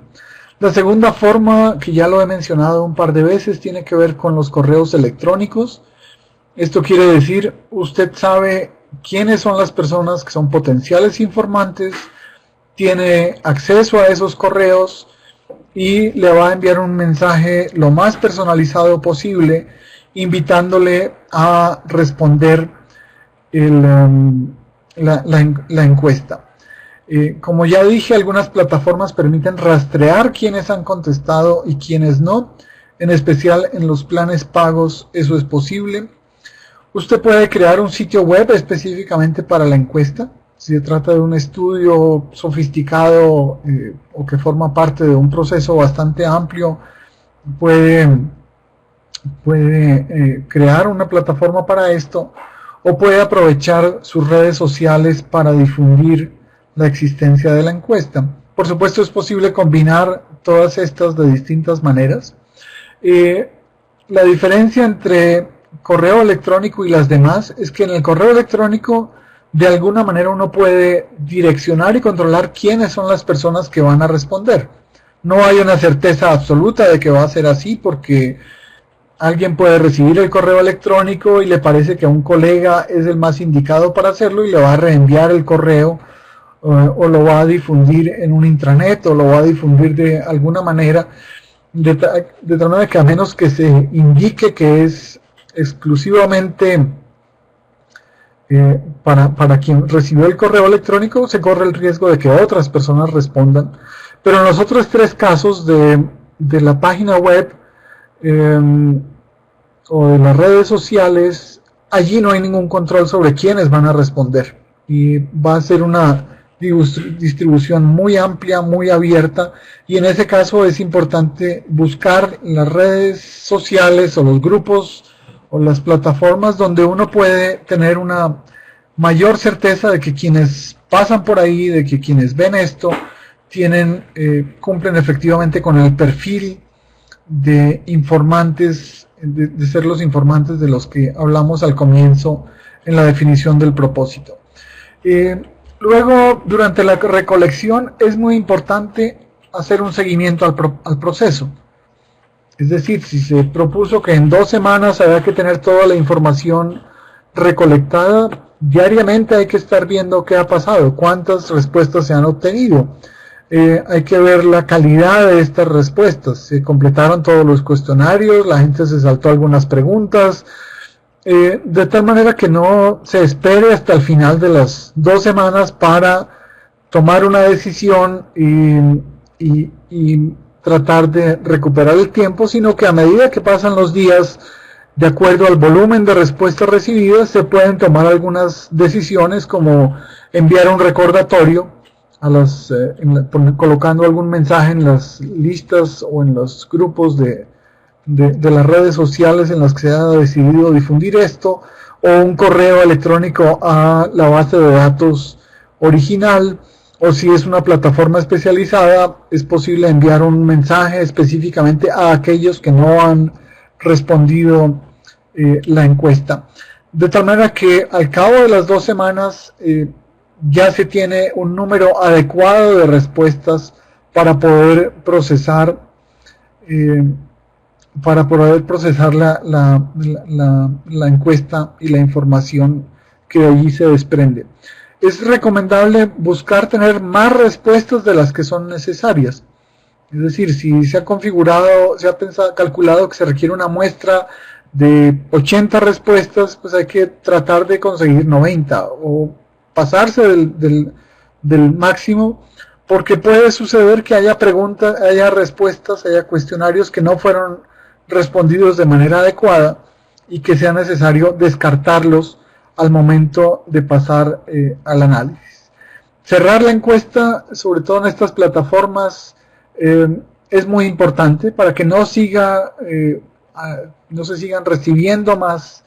Speaker 2: La segunda forma, que ya lo he mencionado un par de veces, tiene que ver con los correos electrónicos. Esto quiere decir, usted sabe quiénes son las personas que son potenciales informantes, tiene acceso a esos correos y le va a enviar un mensaje lo más personalizado posible, invitándole a responder la encuesta. Como ya dije, algunas plataformas permiten rastrear quiénes han contestado y quiénes no. En especial en los planes pagos eso es posible. Usted puede crear un sitio web específicamente para la encuesta. Si se trata de un estudio sofisticado o que forma parte de un proceso bastante amplio, puede crear una plataforma para esto, o puede aprovechar sus redes sociales para difundir la existencia de la encuesta. Por supuesto, es posible combinar todas estas de distintas maneras. La diferencia entre correo electrónico y las demás es que en el correo electrónico de alguna manera uno puede direccionar y controlar quiénes son las personas que van a responder. No hay una certeza absoluta de que va a ser así, porque alguien puede recibir el correo electrónico y le parece que a un colega es el más indicado para hacerlo y le va a reenviar el correo, o lo va a difundir en un intranet, o lo va a difundir de alguna manera, de tal manera que a menos que se indique que es exclusivamente para quien recibió el correo electrónico, se corre el riesgo de que otras personas respondan. Pero en los otros 3 casos de la página web o de las redes sociales, allí no hay ningún control sobre quiénes van a responder, y va a ser una distribución muy amplia, muy abierta, y en ese caso es importante buscar las redes sociales o los grupos o las plataformas donde uno puede tener una mayor certeza de que quienes pasan por ahí, de que quienes ven esto, cumplen efectivamente con el perfil de informantes, de ser los informantes de los que hablamos al comienzo en la definición del propósito. Luego, durante la recolección es muy importante hacer un seguimiento al proceso. Es decir, si se propuso que en 2 semanas había que tener toda la información recolectada, diariamente hay que estar viendo qué ha pasado, cuántas respuestas se han obtenido. Hay que ver la calidad de estas respuestas. Se completaron todos los cuestionarios, la gente se saltó algunas preguntas, de tal manera que no se espere hasta el final de las 2 semanas para tomar una decisión y tratar de recuperar el tiempo, sino que a medida que pasan los días, de acuerdo al volumen de respuestas recibidas, se pueden tomar algunas decisiones, como enviar un recordatorio colocando algún mensaje en las listas o en los grupos de las redes sociales en las que se ha decidido difundir esto, o un correo electrónico a la base de datos original, o si es una plataforma especializada, es posible enviar un mensaje específicamente a aquellos que no han respondido la encuesta. De tal manera que al cabo de las 2 semanas ya se tiene un número adecuado de respuestas para poder procesar la encuesta y la información que de allí se desprende. Es recomendable buscar tener más respuestas de las que son necesarias. Es decir, si se ha configurado, calculado que se requiere una muestra de 80 respuestas, pues hay que tratar de conseguir 90 o pasarse del máximo, porque puede suceder que haya preguntas, haya respuestas, haya cuestionarios que no fueron respondidos de manera adecuada y que sea necesario descartarlos al momento de pasar al análisis. Cerrar la encuesta, sobre todo en estas plataformas, es muy importante para que no se sigan recibiendo más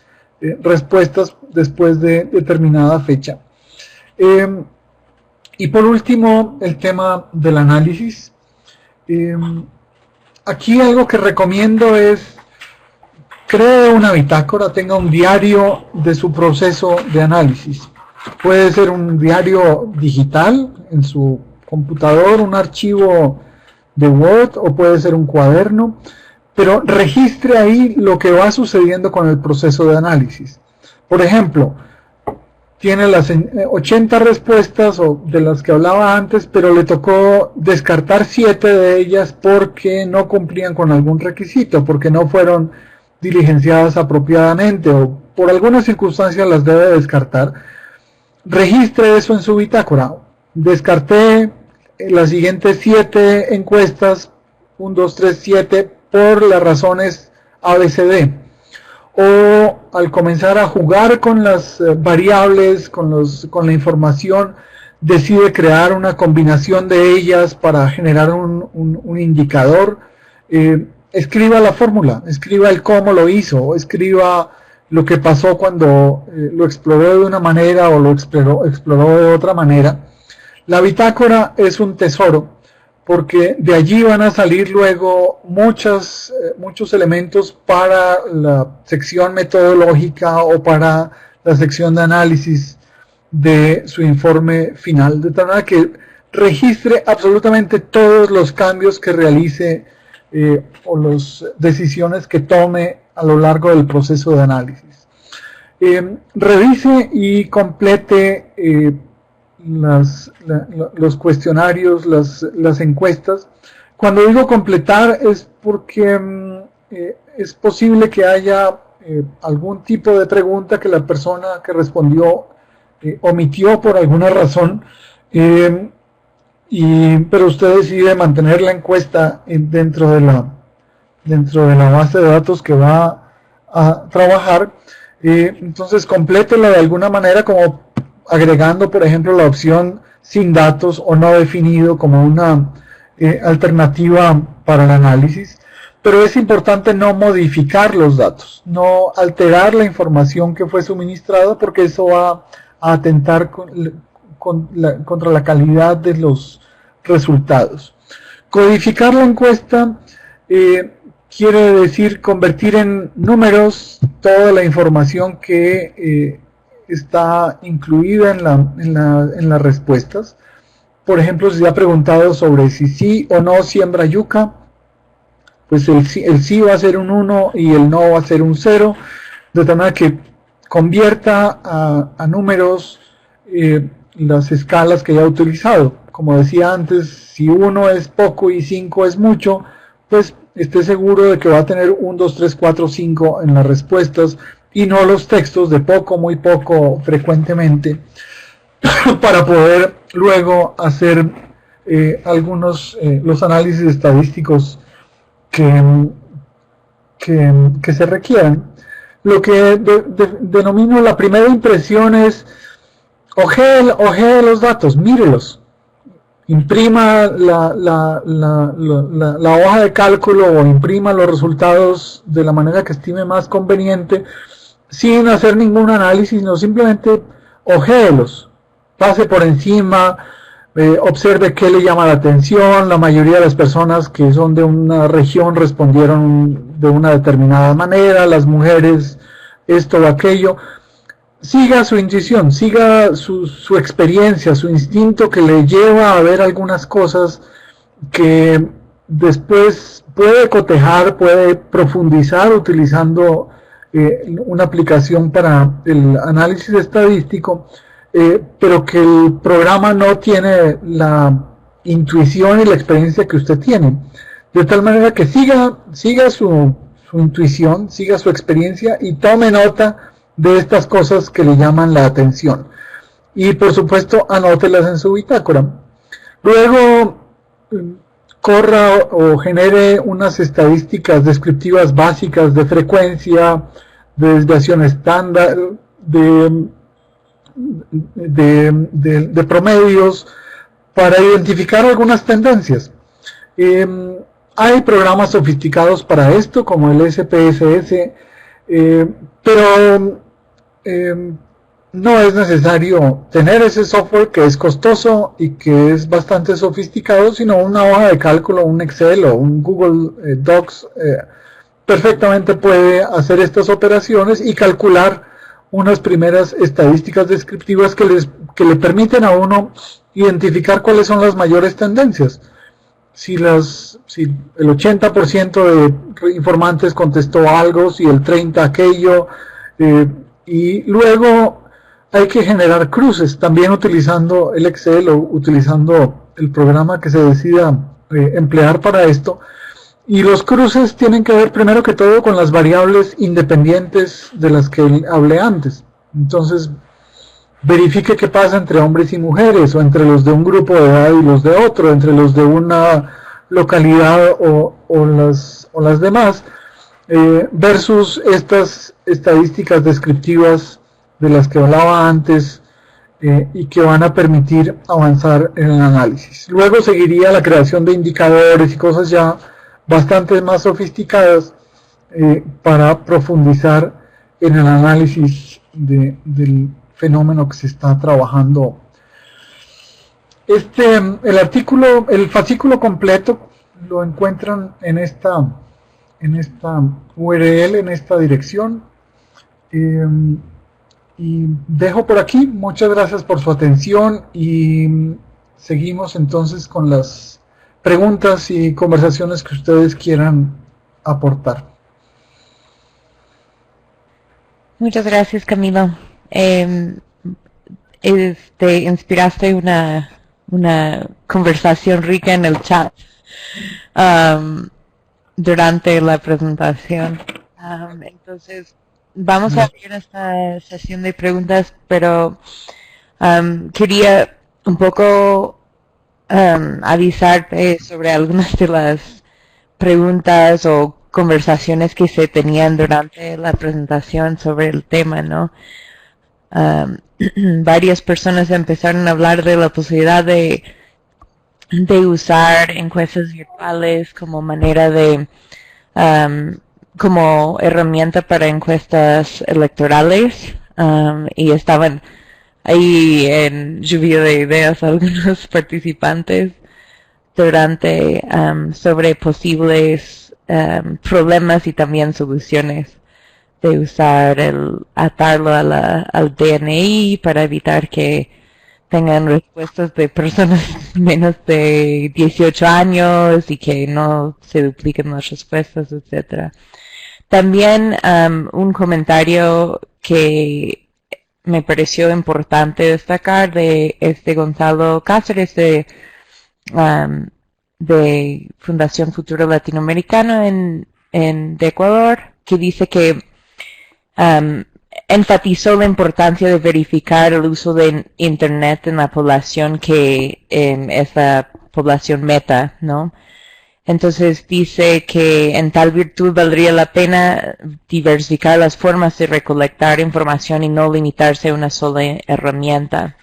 Speaker 2: respuestas después de determinada fecha. Y por último, el tema del análisis. Aquí algo que recomiendo es cree una bitácora, tenga un diario de su proceso de análisis. Puede ser un diario digital en su computador, un archivo de Word, o puede ser un cuaderno, pero registre ahí lo que va sucediendo con el proceso de análisis. Por ejemplo, tiene las 80 respuestas o de las que hablaba antes, pero le tocó descartar 7 de ellas porque no cumplían con algún requisito, porque no fueron diligenciadas apropiadamente o por alguna circunstancia las debe descartar. Registre eso en su bitácora. Descarté las siguientes 7 encuestas, 1, 2, 3, 7, por las razones ABCD. O al comenzar a jugar con las variables, con la información, decide crear una combinación de ellas para generar un indicador. Escriba la fórmula, escriba el cómo lo hizo, escriba lo que pasó cuando lo exploró de una manera o lo exploró de otra manera. La bitácora es un tesoro, porque de allí van a salir luego muchos elementos para la sección metodológica o para la sección de análisis de su informe final, de tal manera que registre absolutamente todos los cambios que realice o las decisiones que tome a lo largo del proceso de análisis. Revise y complete los cuestionarios, las encuestas. Cuando digo completar es porque es posible que haya algún tipo de pregunta que la persona que respondió omitió por alguna razón, pero usted decide mantener la encuesta dentro de la base de datos que va a trabajar. Entonces complétela de alguna manera, como agregando por ejemplo la opción sin datos o no definido como una alternativa para el análisis, pero es importante no modificar los datos, no alterar la información que fue suministrada, porque eso va a atentar contra la calidad de los resultados. Codificar la encuesta quiere decir convertir en números toda la información que está incluida en las respuestas. Por ejemplo, si se ha preguntado sobre si sí o no siembra yuca, pues el sí va a ser un 1 y el no va a ser un 0, de tal manera que convierta a números las escalas que ya ha utilizado. Como decía antes, si 1 es poco y 5 es mucho, pues esté seguro de que va a tener 1, 2, 3, 4, 5 en las respuestas, y no los textos de poco, muy poco, frecuentemente, para poder luego hacer los análisis estadísticos que se requieran. Lo que denomino la primera impresión es ojee los datos, mírelos, imprima la hoja de cálculo o imprima los resultados de la manera que estime más conveniente, sin hacer ningún análisis, no, simplemente ojéelos, pase por encima, observe qué le llama la atención. La mayoría de las personas que son de una región respondieron de una determinada manera, las mujeres esto o aquello. Siga su intuición, siga su experiencia, su instinto que le lleva a ver algunas cosas que después puede cotejar, puede profundizar utilizando una aplicación para el análisis estadístico, pero que el programa no tiene la intuición y la experiencia que usted tiene. De tal manera que siga su intuición, siga su experiencia y tome nota de estas cosas que le llaman la atención. Y por supuesto, anótelas en su bitácora. Luego, corra o genere unas estadísticas descriptivas básicas de frecuencia, de desviación estándar, de promedios, para identificar algunas tendencias. Hay programas sofisticados para esto, como el SPSS, pero no es necesario tener ese software que es costoso y que es bastante sofisticado, sino una hoja de cálculo, un Excel o un Google Docs perfectamente puede hacer estas operaciones y calcular unas primeras estadísticas descriptivas que le permiten a uno identificar cuáles son las mayores tendencias. Si el 80% de informantes contestó algo, si el 30% aquello, y luego hay que generar cruces, también utilizando el Excel o utilizando el programa que se decida emplear para esto. Y los cruces tienen que ver primero que todo con las variables independientes de las que hablé antes. Entonces, verifique qué pasa entre hombres y mujeres, o entre los de un grupo de edad y los de otro, entre los de una localidad o las demás, versus estas estadísticas descriptivas de las que hablaba antes, y que van a permitir avanzar en el análisis. Luego seguiría la creación de indicadores y cosas ya bastante más sofisticadas para profundizar en el análisis del fenómeno que se está trabajando. El fascículo completo lo encuentran en esta URL, en esta dirección. Y dejo por aquí. Muchas gracias por su atención y seguimos entonces con las preguntas y conversaciones que ustedes quieran aportar.
Speaker 1: Muchas gracias, Camilo. Inspiraste una conversación rica en el chat durante la presentación. Entonces, vamos a abrir esta sesión de preguntas, pero quería un poco avisarte sobre algunas de las preguntas o conversaciones que se tenían durante la presentación sobre el tema, ¿no? Varias personas empezaron a hablar de la posibilidad de usar encuestas virtuales como manera de como herramienta para encuestas electorales, y estaban ahí en lluvia de ideas algunos participantes durante sobre posibles problemas y también soluciones de usar atarlo al DNI para evitar que tengan respuestas de personas menos de 18 años y que no se dupliquen las respuestas, etcétera. También un comentario que me pareció importante destacar de Gonzalo Cáceres de Fundación Futuro Latinoamericano de Ecuador, que dice que enfatizó la importancia de verificar el uso de Internet en la población que es la población meta, ¿no? Entonces dice que en tal virtud valdría la pena diversificar las formas de recolectar información y no limitarse a una sola herramienta.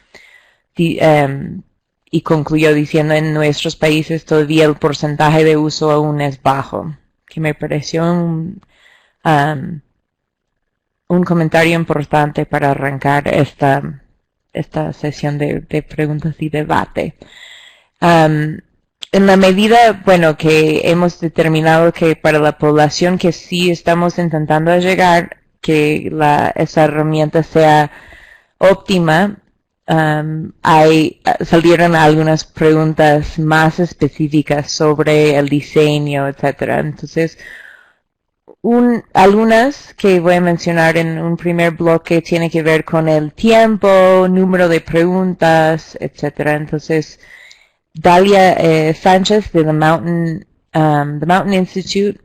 Speaker 1: Y concluyó diciendo, en nuestros países todavía el porcentaje de uso aún es bajo, que me pareció un comentario importante para arrancar esta esta sesión de preguntas y debate. En la medida, bueno, que hemos determinado que para la población que sí estamos intentando llegar, que esa herramienta sea óptima, salieron algunas preguntas más específicas sobre el diseño, etcétera. Entonces, algunas que voy a mencionar en un primer bloque tiene que ver con el tiempo, número de preguntas, etcétera. Entonces, Dalia Sánchez de The Mountain Institute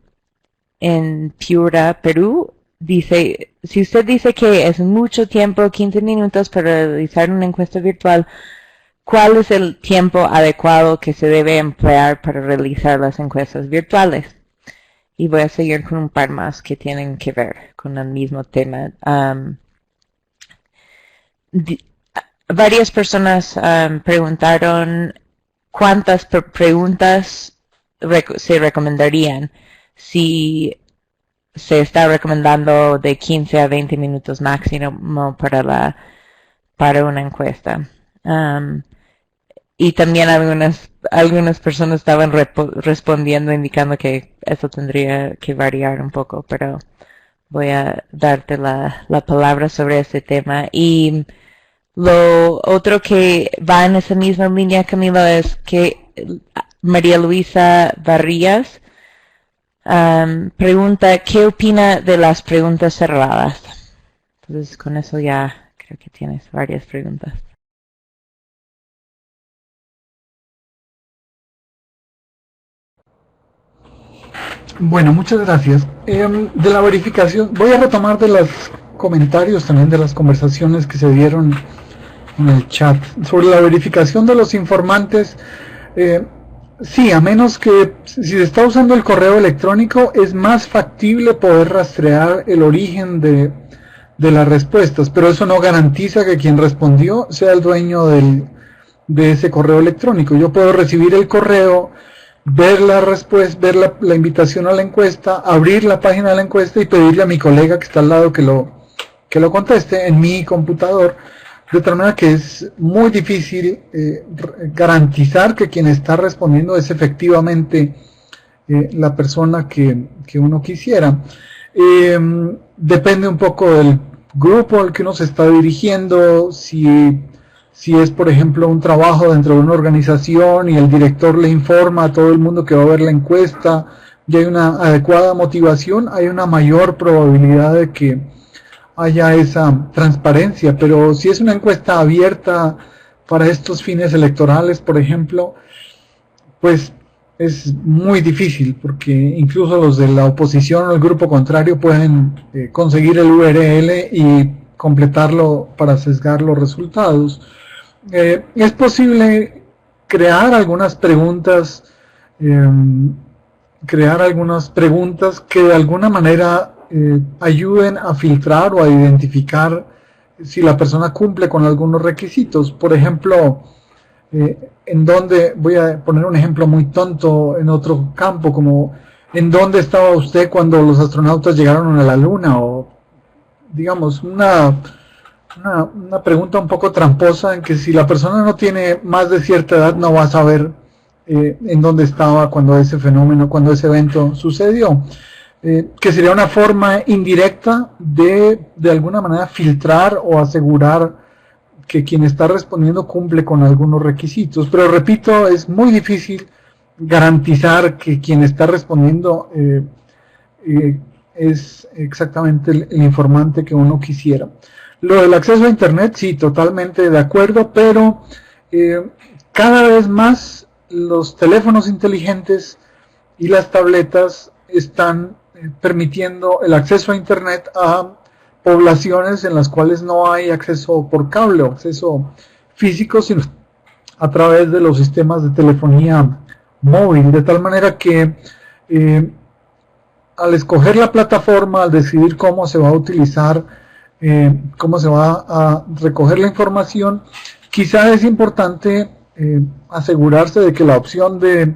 Speaker 1: en Piura, Perú, dice, si usted dice que es mucho tiempo, 15 minutos para realizar una encuesta virtual, ¿cuál es el tiempo adecuado que se debe emplear para realizar las encuestas virtuales? Y voy a seguir con un par más que tienen que ver con el mismo tema. Varias personas preguntaron cuántas preguntas se recomendarían si se está recomendando de 15 a 20 minutos máximo para una encuesta. Y también algunas personas estaban respondiendo indicando que eso tendría que variar un poco, pero voy a darte la palabra sobre este tema. Y lo otro que va en esa misma línea, Camilo, es que María Luisa Barrías pregunta ¿qué opina de las preguntas cerradas? Entonces con eso ya creo que tienes varias preguntas.
Speaker 2: Bueno, muchas gracias. De la verificación, voy a retomar de los comentarios también de las conversaciones que se dieron en el chat sobre la verificación de los informantes. Sí, a menos que si se está usando el correo electrónico es más factible poder rastrear el origen de las respuestas, pero eso no garantiza que quien respondió sea el dueño de ese correo electrónico. Yo puedo recibir el correo, ver la respuesta, ver la invitación a la encuesta, abrir la página de la encuesta y pedirle a mi colega que está al lado que lo conteste en mi computador, de tal manera que es muy difícil garantizar que quien está respondiendo es efectivamente la persona que uno quisiera. Depende un poco del grupo al que uno se está dirigiendo, si es, por ejemplo, un trabajo dentro de una organización y el director le informa a todo el mundo que va a ver la encuesta y hay una adecuada motivación, hay una mayor probabilidad de que haya esa transparencia. Pero si es una encuesta abierta para estos fines electorales, por ejemplo, pues es muy difícil, porque incluso los de la oposición o el grupo contrario pueden conseguir el URL y completarlo para sesgar los resultados. Es posible crear algunas preguntas que de alguna manera ayuden a filtrar o a identificar si la persona cumple con algunos requisitos. Por ejemplo, en donde, voy a poner un ejemplo muy tonto en otro campo, como ¿en dónde estaba usted cuando los astronautas llegaron a la Luna? O digamos, una pregunta un poco tramposa, en que si la persona no tiene más de cierta edad no va a saber en dónde estaba cuando ese fenómeno, cuando ese evento sucedió. Que sería una forma indirecta de alguna manera filtrar o asegurar que quien está respondiendo cumple con algunos requisitos. Pero repito, es muy difícil garantizar que quien está respondiendo es exactamente el informante que uno quisiera. Lo del acceso a Internet, sí, totalmente de acuerdo, pero cada vez más los teléfonos inteligentes y las tabletas están permitiendo el acceso a Internet a poblaciones en las cuales no hay acceso por cable o acceso físico, sino a través de los sistemas de telefonía móvil, de tal manera que al escoger la plataforma, al decidir cómo se va a utilizar, cómo se va a recoger la información, quizá es importante asegurarse de que la opción de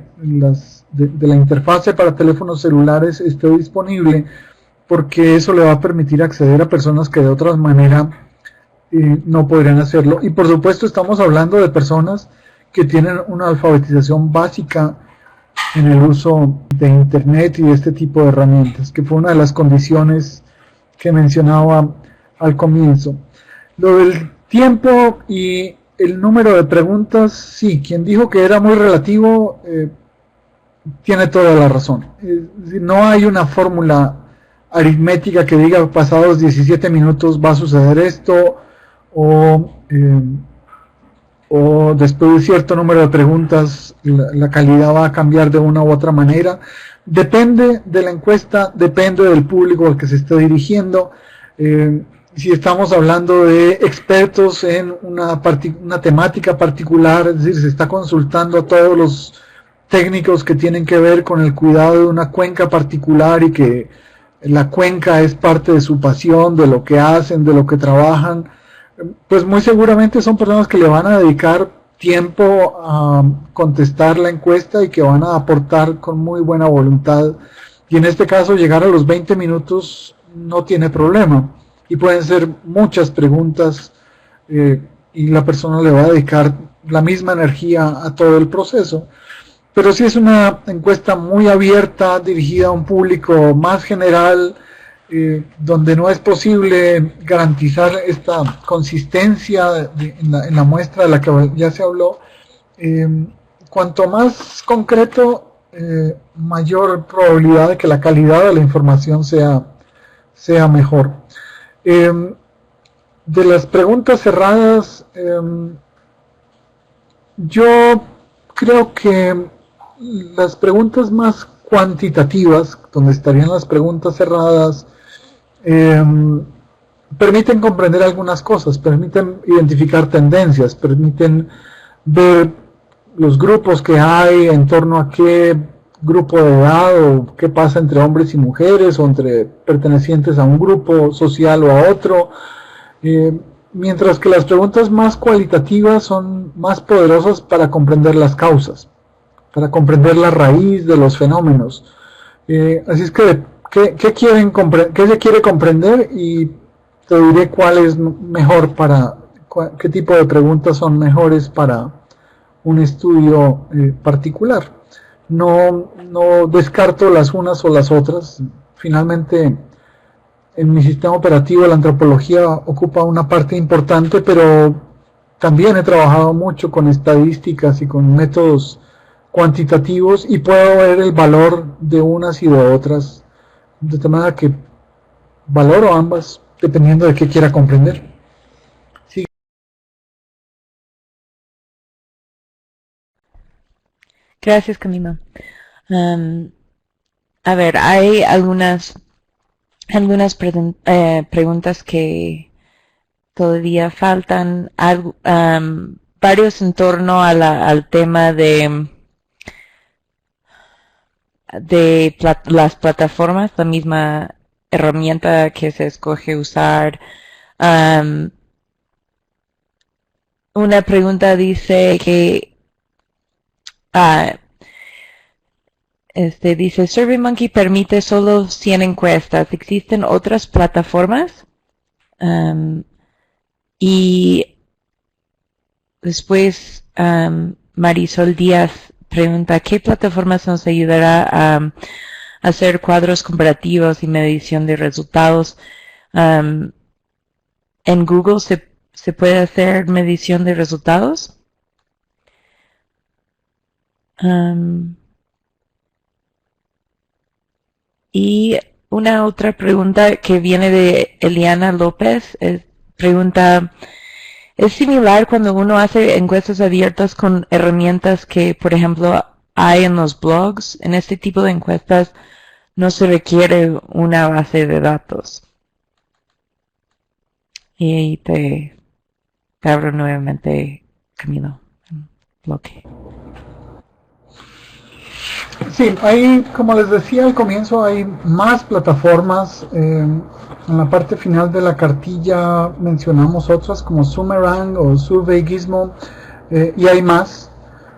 Speaker 2: la interfase para teléfonos celulares esté disponible, porque eso le va a permitir acceder a personas que de otra manera no podrían hacerlo. Y por supuesto estamos hablando de personas que tienen una alfabetización básica en el uso de Internet y de este tipo de herramientas, que fue una de las condiciones que mencionaba al comienzo. Lo del tiempo y el número de preguntas, sí, quien dijo que era muy relativo tiene toda la razón. No hay una fórmula aritmética que diga pasados 17 minutos va a suceder esto, o después de cierto número de preguntas la calidad va a cambiar de una u otra manera. Depende de la encuesta, depende del público al que se esté dirigiendo. Si estamos hablando de expertos en una temática particular, es decir, se está consultando a todos los técnicos que tienen que ver con el cuidado de una cuenca particular y que la cuenca es parte de su pasión, de lo que hacen, de lo que trabajan, pues muy seguramente son personas que le van a dedicar tiempo a contestar la encuesta y que van a aportar con muy buena voluntad. Y en este caso llegar a los 20 minutos no tiene problema. Y pueden ser muchas preguntas y la persona le va a dedicar la misma energía a todo el proceso. Pero si es una encuesta muy abierta, dirigida a un público más general, donde no es posible garantizar esta consistencia en la muestra de la que ya se habló, cuanto más concreto, mayor probabilidad de que la calidad de la información sea mejor. De las preguntas cerradas, yo creo que las preguntas más cuantitativas, donde estarían las preguntas cerradas, permiten comprender algunas cosas, permiten identificar tendencias, permiten ver los grupos que hay, en torno a qué grupo de edad o qué pasa entre hombres y mujeres o entre pertenecientes a un grupo social o a otro, mientras que las preguntas más cualitativas son más poderosas para comprender las causas, para comprender la raíz de los fenómenos. Así es que, ¿qué se quiere comprender? Y te diré cuál es mejor qué tipo de preguntas son mejores para un estudio particular. No descarto las unas o las otras. Finalmente, en mi sistema operativo la antropología ocupa una parte importante, pero también he trabajado mucho con estadísticas y con métodos cuantitativos y puedo ver el valor de unas y de otras, de tal manera que valoro ambas dependiendo de qué quiera comprender. Sí.
Speaker 1: Gracias, Camilo. A ver, hay algunas preguntas que todavía faltan, varios en torno al tema de las plataformas, la misma herramienta que se escoge usar. Una pregunta dice que dice, SurveyMonkey permite solo 100 encuestas. ¿Existen otras plataformas? Y después Marisol Díaz pregunta, ¿qué plataformas nos ayudará a hacer cuadros comparativos y medición de resultados? ¿En Google se puede hacer medición de resultados? Y una otra pregunta que viene de Eliana López, pregunta, ¿es similar cuando uno hace encuestas abiertas con herramientas que, por ejemplo, hay en los blogs? En este tipo de encuestas no se requiere una base de datos. Y ahí te abro nuevamente, Camilo, el bloque.
Speaker 2: Sí, hay, como les decía al comienzo, hay más plataformas. En la parte final de la cartilla mencionamos otras como Sumerang o Survey Gizmo, y hay más,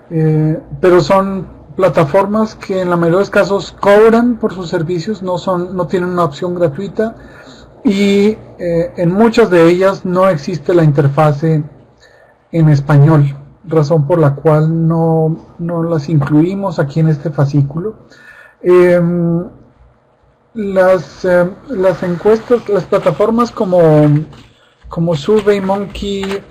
Speaker 2: pero son plataformas que en la mayoría de los casos cobran por sus servicios, no tienen una opción gratuita, y en muchas de ellas no existe la interfase en español, razón por la cual no las incluimos aquí en este fascículo. Las encuestas, las plataformas como SurveyMonkey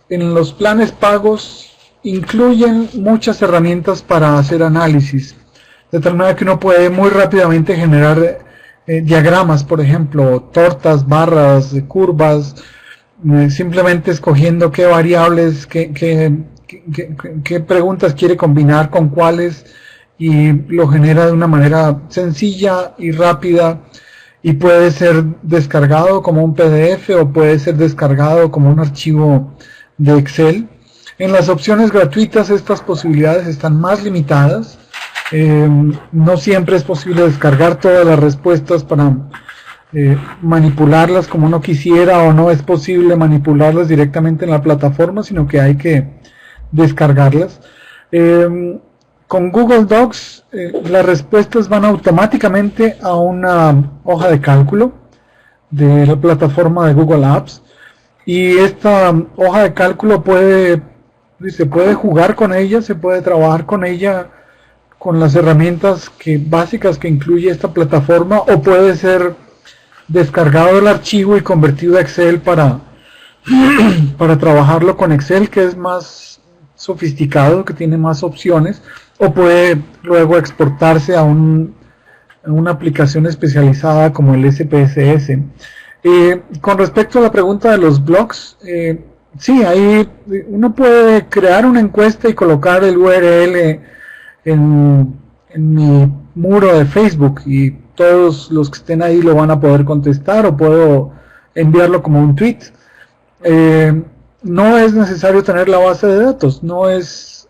Speaker 2: en los planes pagos incluyen muchas herramientas para hacer análisis, de tal manera que uno puede muy rápidamente generar diagramas, por ejemplo, tortas, barras, curvas, simplemente escogiendo qué variables, qué preguntas quiere combinar con cuáles, y lo genera de una manera sencilla y rápida, y puede ser descargado como un PDF o puede ser descargado como un archivo de Excel. En las opciones gratuitas estas posibilidades están más limitadas. No siempre es posible descargar todas las respuestas para manipularlas como uno quisiera, o no es posible manipularlas directamente en la plataforma, sino que hay que descargarlas. Con Google Docs las respuestas van automáticamente a una hoja de cálculo de la plataforma de Google Apps, y esta hoja de cálculo se puede jugar con ella, se puede trabajar con ella con las herramientas básicas que incluye esta plataforma, o puede ser descargado el archivo y convertido a Excel para trabajarlo con Excel, que es más sofisticado, que tiene más opciones, o puede luego exportarse a una aplicación especializada como el SPSS. Con respecto a la pregunta de los blogs, sí, ahí uno puede crear una encuesta y colocar el URL en mi muro de Facebook, y todos los que estén ahí lo van a poder contestar, o puedo enviarlo como un tweet. No es necesario tener la base de datos, no es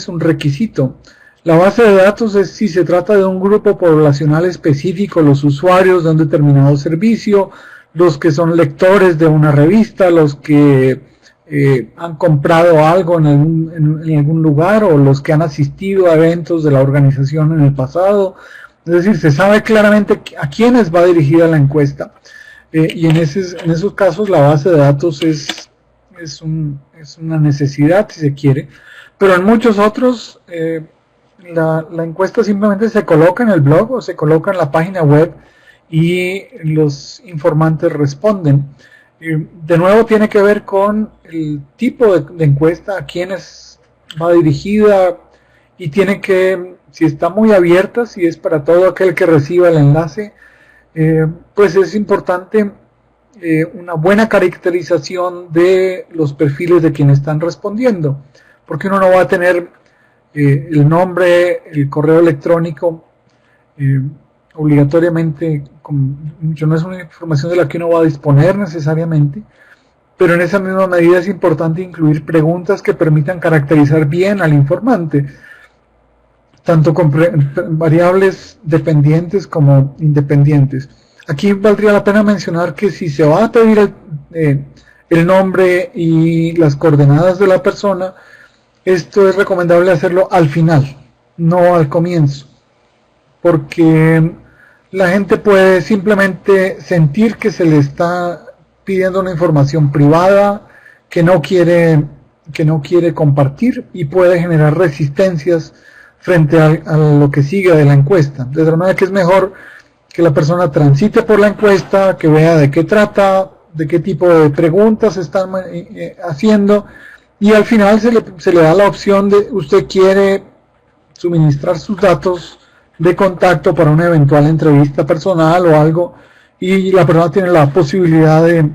Speaker 2: un requisito. La base de datos es si se trata de un grupo poblacional específico, los usuarios de un determinado servicio, los que son lectores de una revista, los que han comprado algo en algún lugar, o los que han asistido a eventos de la organización en el pasado. Es decir, se sabe claramente a quiénes va dirigida la encuesta, y en esos casos la base de datos es una necesidad, si se quiere, pero en muchos otros la encuesta simplemente se coloca en el blog o se coloca en la página web y los informantes responden. De nuevo tiene que ver con el tipo de encuesta, a quiénes va dirigida, y tiene que, si está muy abierta, si es para todo aquel que reciba el enlace, pues es importante una buena caracterización de los perfiles de quienes están respondiendo, porque uno no va a tener el nombre, el correo electrónico obligatoriamente, no es una información de la que uno va a disponer necesariamente, pero en esa misma medida es importante incluir preguntas que permitan caracterizar bien al informante, tanto con variables dependientes como independientes. Aquí valdría la pena mencionar que si se va a pedir el nombre y las coordenadas de la persona, esto es recomendable hacerlo al final, no al comienzo, porque la gente puede simplemente sentir que se le está pidiendo una información privada que no quiere compartir, y puede generar resistencias frente a lo que sigue de la encuesta. De tal manera que es mejor que la persona transite por la encuesta, que vea de qué trata, de qué tipo de preguntas están haciendo, y al final se le da la opción de usted quiere suministrar sus datos de contacto para una eventual entrevista personal o algo, y la persona tiene la posibilidad de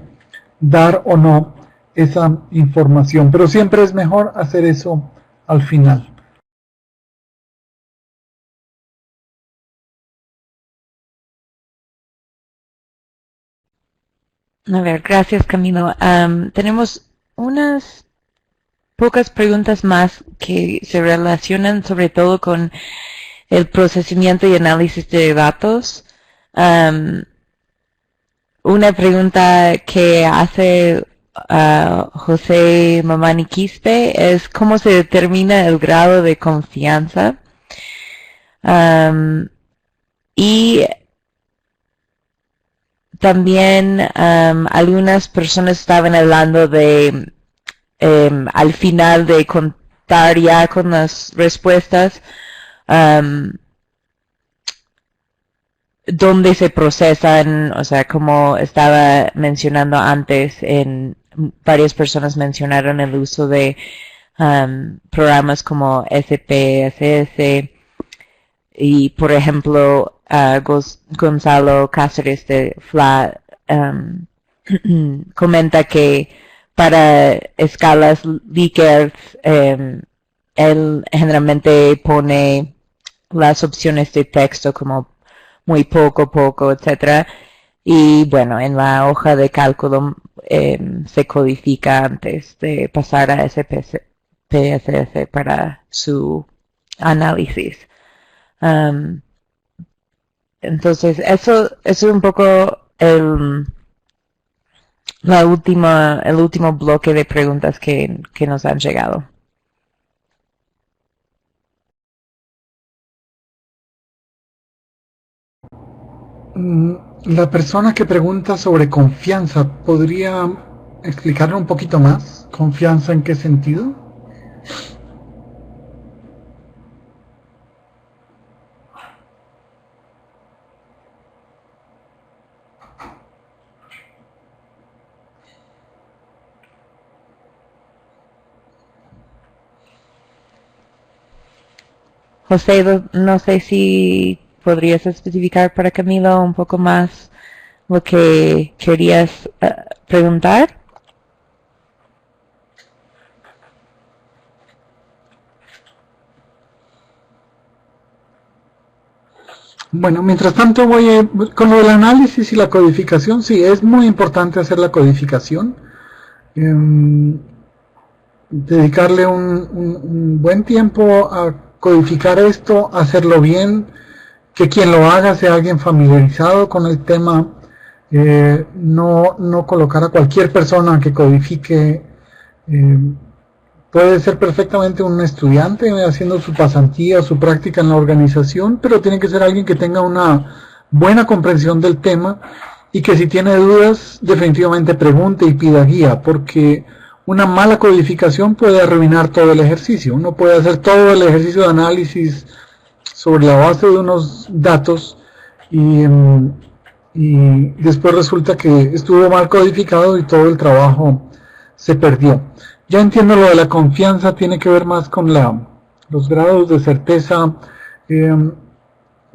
Speaker 2: dar o no esa información, pero siempre es mejor hacer eso al final.
Speaker 1: A ver, gracias Camilo. Tenemos unas pocas preguntas más que se relacionan sobre todo con el procesamiento y análisis de datos. Una pregunta que hace José Mamani Quispe es cómo se determina el grado de confianza. Y también algunas personas estaban hablando de al final de contar ya con las respuestas, dónde se procesan, o sea, como estaba mencionando antes, varias personas mencionaron el uso de programas como SPSS y, por ejemplo, Gonzalo Cáceres de FLA comenta que para escalas Likert, él generalmente pone las opciones de texto como muy poco, etcétera. Y bueno, en la hoja de cálculo se codifica antes de pasar a SPSS para su análisis. Entonces, eso es un poco el último bloque de preguntas que nos han llegado.
Speaker 2: La persona que pregunta sobre confianza, ¿podría explicarlo un poquito más? ¿Confianza en qué sentido?
Speaker 1: José, no sé si podrías especificar para Camilo un poco más lo que querías preguntar.
Speaker 2: Bueno, mientras tanto con lo del análisis y la codificación, sí, es muy importante hacer la codificación. Dedicarle un buen tiempo a codificar esto, hacerlo bien, que quien lo haga sea alguien familiarizado con el tema, no colocar a cualquier persona que codifique. Puede ser perfectamente un estudiante haciendo su pasantía, su práctica en la organización, pero tiene que ser alguien que tenga una buena comprensión del tema y que si tiene dudas definitivamente pregunte y pida guía, porque una mala codificación puede arruinar todo el ejercicio. Uno puede hacer todo el ejercicio de análisis sobre la base de unos datos y después resulta que estuvo mal codificado y todo el trabajo se perdió. Ya entiendo lo de la confianza, tiene que ver más con los grados de certeza.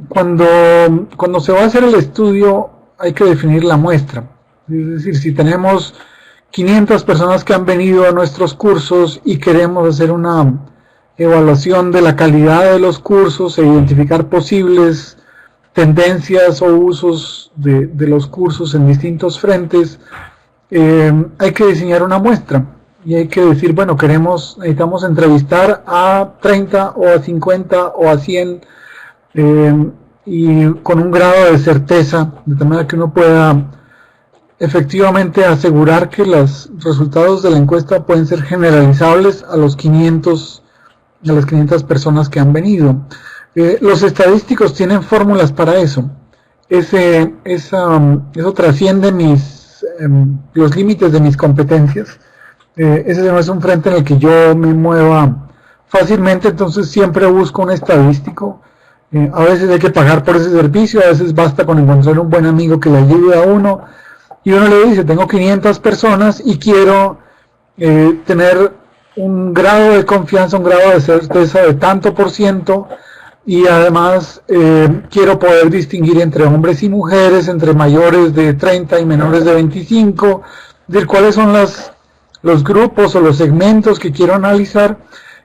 Speaker 2: Cuando se va a hacer el estudio hay que definir la muestra. Es decir, si tenemos 500 personas que han venido a nuestros cursos y queremos hacer una evaluación de la calidad de los cursos e identificar posibles tendencias o usos de los cursos en distintos frentes, hay que diseñar una muestra y hay que decir, bueno, necesitamos entrevistar a 30 o a 50 o a 100 y con un grado de certeza, de tal manera que uno pueda efectivamente asegurar que los resultados de la encuesta pueden ser generalizables a las 500 personas que han venido. Los estadísticos tienen fórmulas para eso. Eso trasciende los límites de mis competencias. Ese no es un frente en el que yo me mueva fácilmente, entonces siempre busco un estadístico. A veces hay que pagar por ese servicio, a veces basta con encontrar un buen amigo que le ayude a uno, y uno le dice, tengo 500 personas y quiero tener un grado de confianza, un grado de certeza de tanto por ciento, y además quiero poder distinguir entre hombres y mujeres, entre mayores de 30 y menores de 25, de cuáles son los grupos o los segmentos que quiero analizar,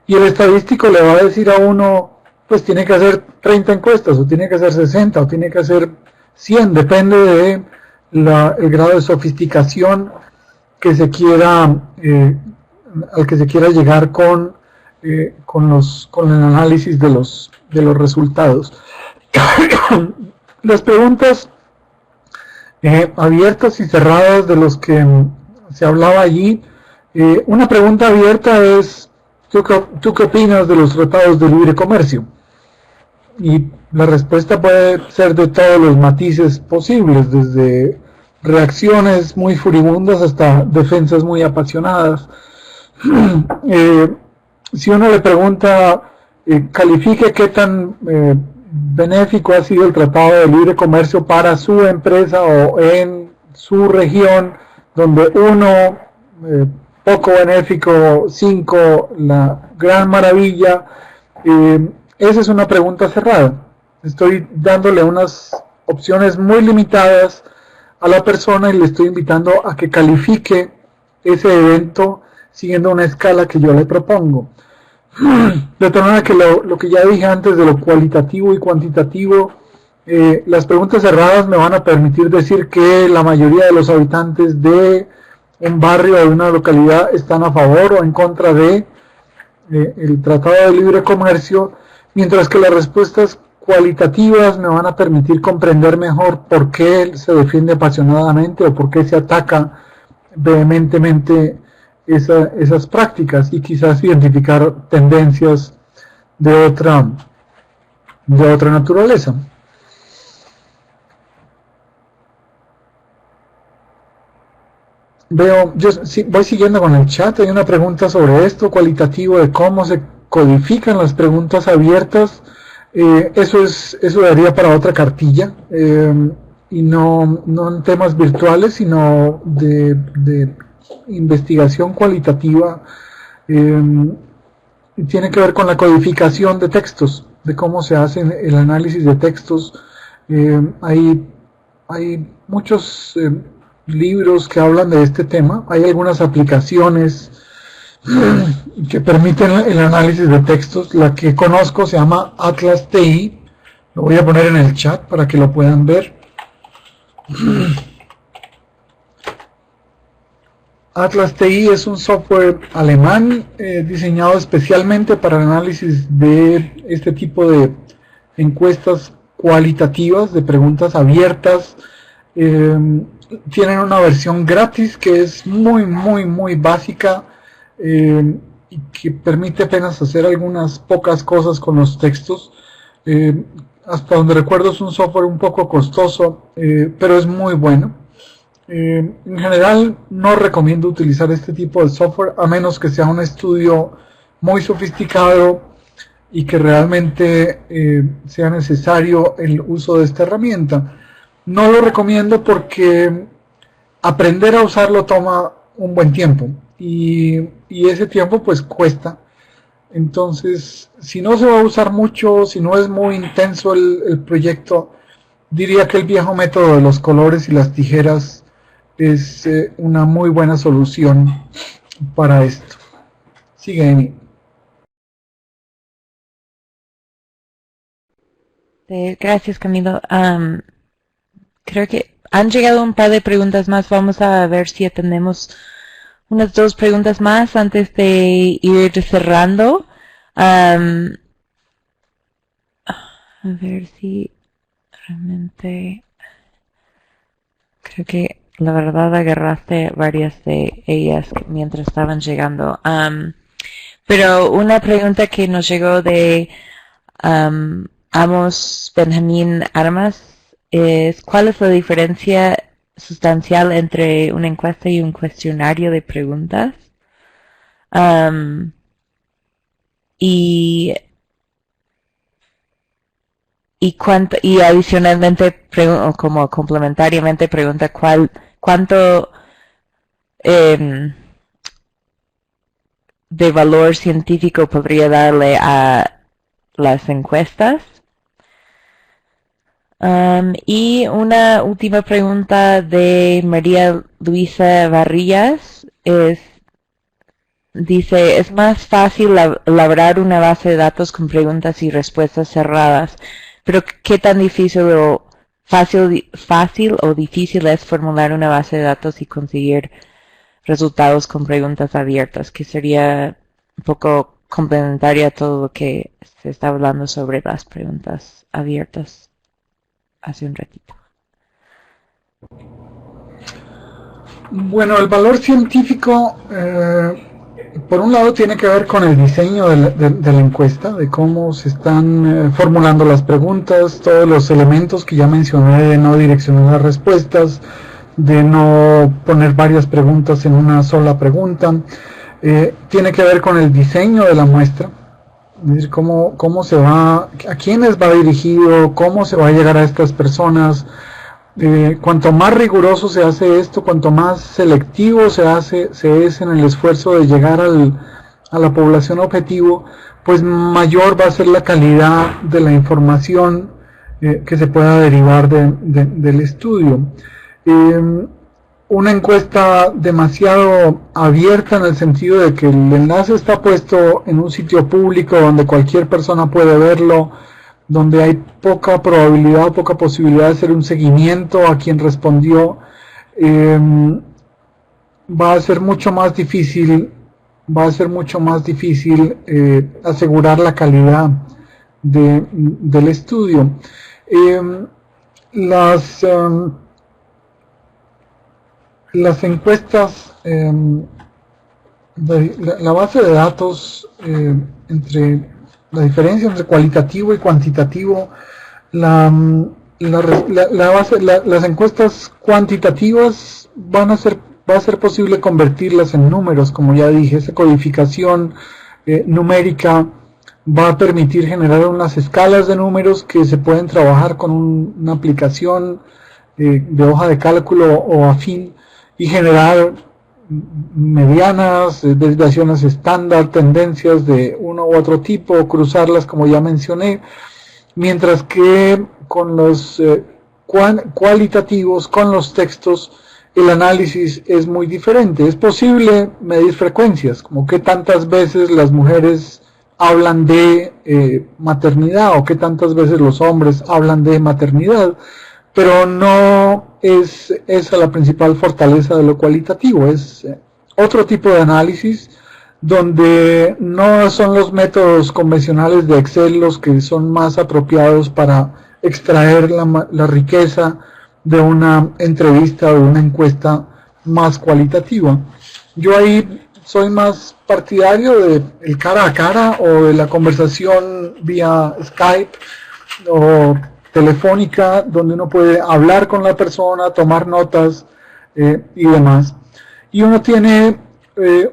Speaker 2: y el estadístico le va a decir a uno, pues tiene que hacer 30 encuestas, o tiene que hacer 60, o tiene que hacer 100, depende de el grado de sofisticación que se quiera al que se quiera llegar con el análisis de los resultados. Las preguntas abiertas y cerradas de los que se hablaba allí, una pregunta abierta es, ¿tú qué opinas de los tratados de libre comercio? Y la respuesta puede ser de todos los matices posibles, desde reacciones muy furibundas hasta defensas muy apasionadas. Si uno le pregunta, califique qué tan benéfico ha sido el Tratado de Libre Comercio para su empresa o en su región, donde uno, poco benéfico, 5, la gran maravilla, esa es una pregunta cerrada. Estoy dándole unas opciones muy limitadas a la persona y le estoy invitando a que califique ese evento siguiendo una escala que yo le propongo. De tal manera que lo que ya dije antes de lo cualitativo y cuantitativo, las preguntas cerradas me van a permitir decir que la mayoría de los habitantes de un barrio o de una localidad están a favor o en contra de el Tratado de Libre Comercio, mientras que las respuestas cualitativas me van a permitir comprender mejor por qué se defiende apasionadamente o por qué se ataca vehementemente esas prácticas y quizás identificar tendencias de otra naturaleza. Veo, yo voy siguiendo con el chat, hay una pregunta sobre esto, cualitativo, de cómo se codifican las preguntas abiertas. Eso daría para otra cartilla, y no en temas virtuales, sino de investigación cualitativa. Tiene que ver con la codificación de textos, de cómo se hace el análisis de textos. Hay muchos libros que hablan de este tema, hay algunas aplicaciones que permiten el análisis de textos. La que conozco se llama Atlas TI, lo voy a poner en el chat para que lo puedan ver. Atlas TI es un software alemán diseñado especialmente para el análisis de este tipo de encuestas cualitativas, de preguntas abiertas. Tienen una versión gratis que es muy básica, y que permite apenas hacer algunas pocas cosas con los textos. Hasta donde recuerdo es un software un poco costoso, pero es muy bueno. En general no recomiendo utilizar este tipo de software a menos que sea un estudio muy sofisticado y que realmente sea necesario el uso de esta herramienta. No lo recomiendo porque aprender a usarlo toma un buen tiempo y ese tiempo pues cuesta. Entonces, si no se va a usar mucho, si no es muy intenso el proyecto, diría que el viejo método de los colores y las tijeras es una muy buena solución para esto. Sigue, Amy.
Speaker 1: Gracias, Camilo. Creo que han llegado un par de preguntas más. Vamos a ver si atendemos unas 2 preguntas más antes de ir cerrando. A ver si realmente... Creo que la verdad agarraste varias de ellas mientras estaban llegando. Pero una pregunta que nos llegó de Amos Benjamín Armas es: ¿cuál es la diferencia sustancial entre una encuesta y un cuestionario de preguntas? Y adicionalmente, como complementariamente, pregunta cuánto de valor científico podría darle a las encuestas. Y una última pregunta de María Luisa Barrillas dice: ¿es más fácil elaborar una base de datos con preguntas y respuestas cerradas? Pero ¿qué tan difícil o difícil es formular una base de datos y conseguir resultados con preguntas abiertas? Que sería un poco complementario a todo lo que se está hablando sobre las preguntas abiertas hace un ratito.
Speaker 2: Bueno, el valor científico, por un lado, tiene que ver con el diseño de la encuesta, de cómo se están formulando las preguntas, todos los elementos que ya mencioné de no direccionar las respuestas, de no poner varias preguntas en una sola pregunta. Tiene que ver con el diseño de la muestra, es decir, cómo se va, a quiénes va dirigido, cómo se va a llegar a estas personas. Cuanto más riguroso se hace esto, cuanto más selectivo se es en el esfuerzo de llegar a la población objetivo, pues mayor va a ser la calidad de la información que se pueda derivar del estudio. Una encuesta demasiado abierta en el sentido de que el enlace está puesto en un sitio público donde cualquier persona puede verlo, donde hay poca probabilidad, poca posibilidad de hacer un seguimiento a quien respondió, va a ser mucho más difícil, asegurar la calidad del estudio. Las encuestas, la base de datos, la diferencia entre cualitativo y cuantitativo, las encuestas cuantitativas va a ser posible convertirlas en números, como ya dije. Esa codificación numérica va a permitir generar unas escalas de números que se pueden trabajar con una aplicación de hoja de cálculo o afín, y generar medianas, desviaciones estándar, tendencias de uno u otro tipo, cruzarlas como ya mencioné, mientras que con los cualitativos, con los textos, el análisis es muy diferente. Es posible medir frecuencias, como qué tantas veces las mujeres hablan de maternidad o qué tantas veces los hombres hablan de maternidad, pero no es esa la principal fortaleza de lo cualitativo. Es otro tipo de análisis donde no son los métodos convencionales de Excel los que son más apropiados para extraer la riqueza de una entrevista o de una encuesta más cualitativa. Yo ahí soy más partidario del cara a cara o de la conversación vía Skype o telefónica, donde uno puede hablar con la persona, tomar notas y demás. Y uno tiene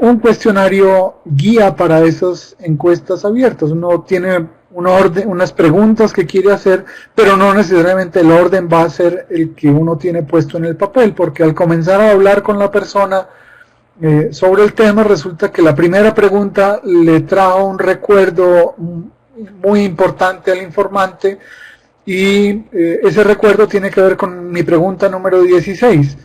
Speaker 2: un cuestionario guía para esas encuestas abiertas. Uno tiene unas preguntas que quiere hacer, pero no necesariamente el orden va a ser el que uno tiene puesto en el papel, porque al comenzar a hablar con la persona sobre el tema, resulta que la primera pregunta le trajo un recuerdo muy importante al informante, y ese recuerdo tiene que ver con mi pregunta número 16.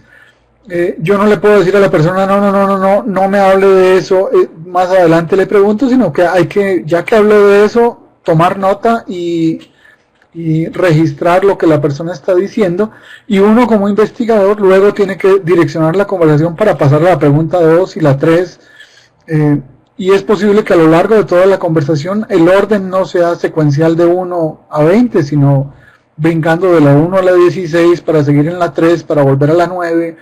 Speaker 2: Yo no le puedo decir a la persona, no me hable de eso, más adelante le pregunto, sino que hay que, ya que hablé de eso, tomar nota y registrar lo que la persona está diciendo, y uno como investigador luego tiene que direccionar la conversación para pasar a la pregunta 2 y la 3, y es posible que a lo largo de toda la conversación el orden no sea secuencial de 1 a 20, sino brincando de la 1 a la 16 para seguir en la 3, para volver a la 9.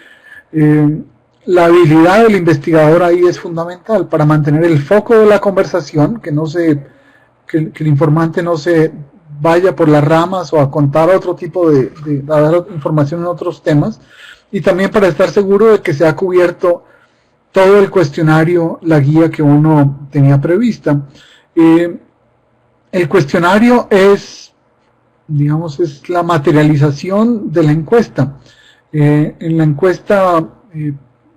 Speaker 2: La habilidad del investigador ahí es fundamental para mantener el foco de la conversación, que el informante no se vaya por las ramas o a contar otro tipo a dar información en otros temas, y también para estar seguro de que se ha cubierto todo el cuestionario, la guía que uno tenía prevista. El cuestionario es la materialización de la encuesta. En la encuesta,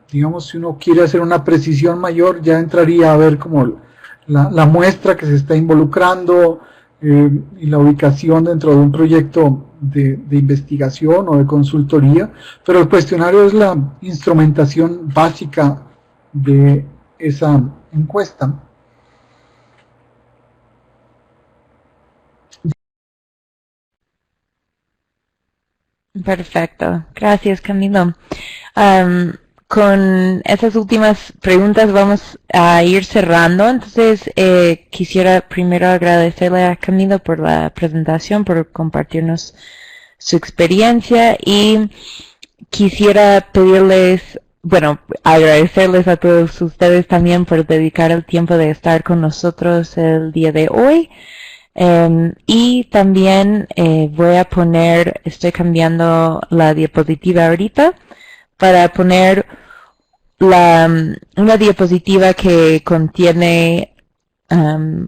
Speaker 2: si uno quiere hacer una precisión mayor, ya entraría a ver como la muestra que se está involucrando y la ubicación dentro de un proyecto de investigación o de consultoría, pero el cuestionario es la instrumentación básica de esa encuesta.
Speaker 1: Perfecto, gracias Camilo. Con esas últimas preguntas vamos a ir cerrando, entonces quisiera primero agradecerle a Camilo por la presentación, por compartirnos su experiencia, y quisiera agradecerles a todos ustedes también por dedicar el tiempo de estar con nosotros el día de hoy. Y también estoy cambiando la diapositiva ahorita para poner una diapositiva que contiene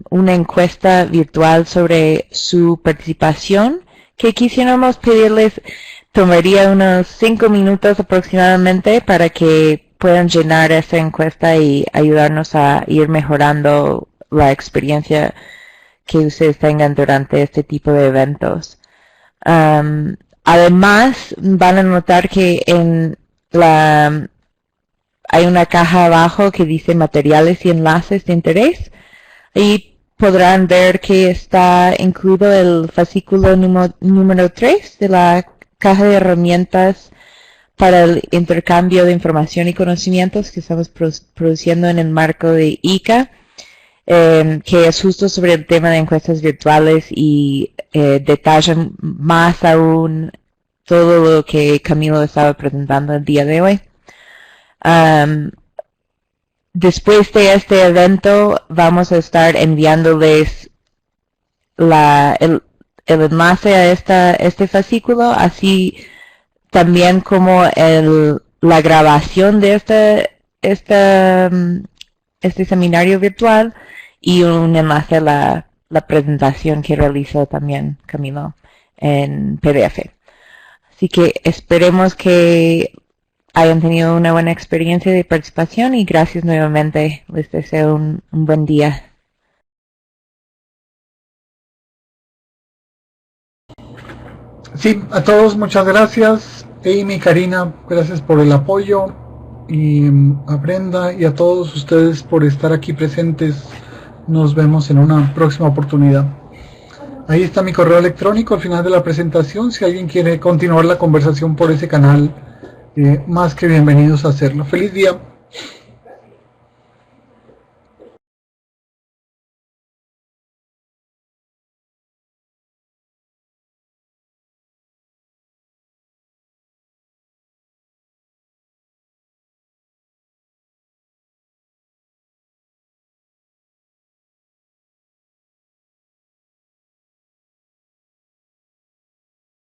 Speaker 1: una encuesta virtual sobre su participación, que quisiéramos pedirles tomaría unos 5 minutos aproximadamente para que puedan llenar esa encuesta y ayudarnos a ir mejorando la experiencia que ustedes tengan durante este tipo de eventos. Además, van a notar que hay una caja abajo que dice materiales y enlaces de interés. Ahí podrán ver que está incluido el fascículo número 3 de la caja de herramientas para el intercambio de información y conocimientos que estamos produciendo en el marco de ICA, que es justo sobre el tema de encuestas virtuales y detallan más aún todo lo que Camilo estaba presentando el día de hoy. Después de este evento vamos a estar enviándoles el enlace a este fascículo, así también como la grabación de este seminario virtual y un enlace a la presentación que realizó también Camilo en PDF. Así que esperemos que hayan tenido una buena experiencia de participación y gracias nuevamente. Les deseo un buen día.
Speaker 2: Sí, a todos muchas gracias. Amy, Karina, gracias por el apoyo. Y a Brenda y a todos ustedes por estar aquí presentes. Nos vemos en una próxima oportunidad. Ahí está mi correo electrónico al final de la presentación. Si alguien quiere continuar la conversación por ese canal, más que bienvenidos a hacerlo. Feliz día.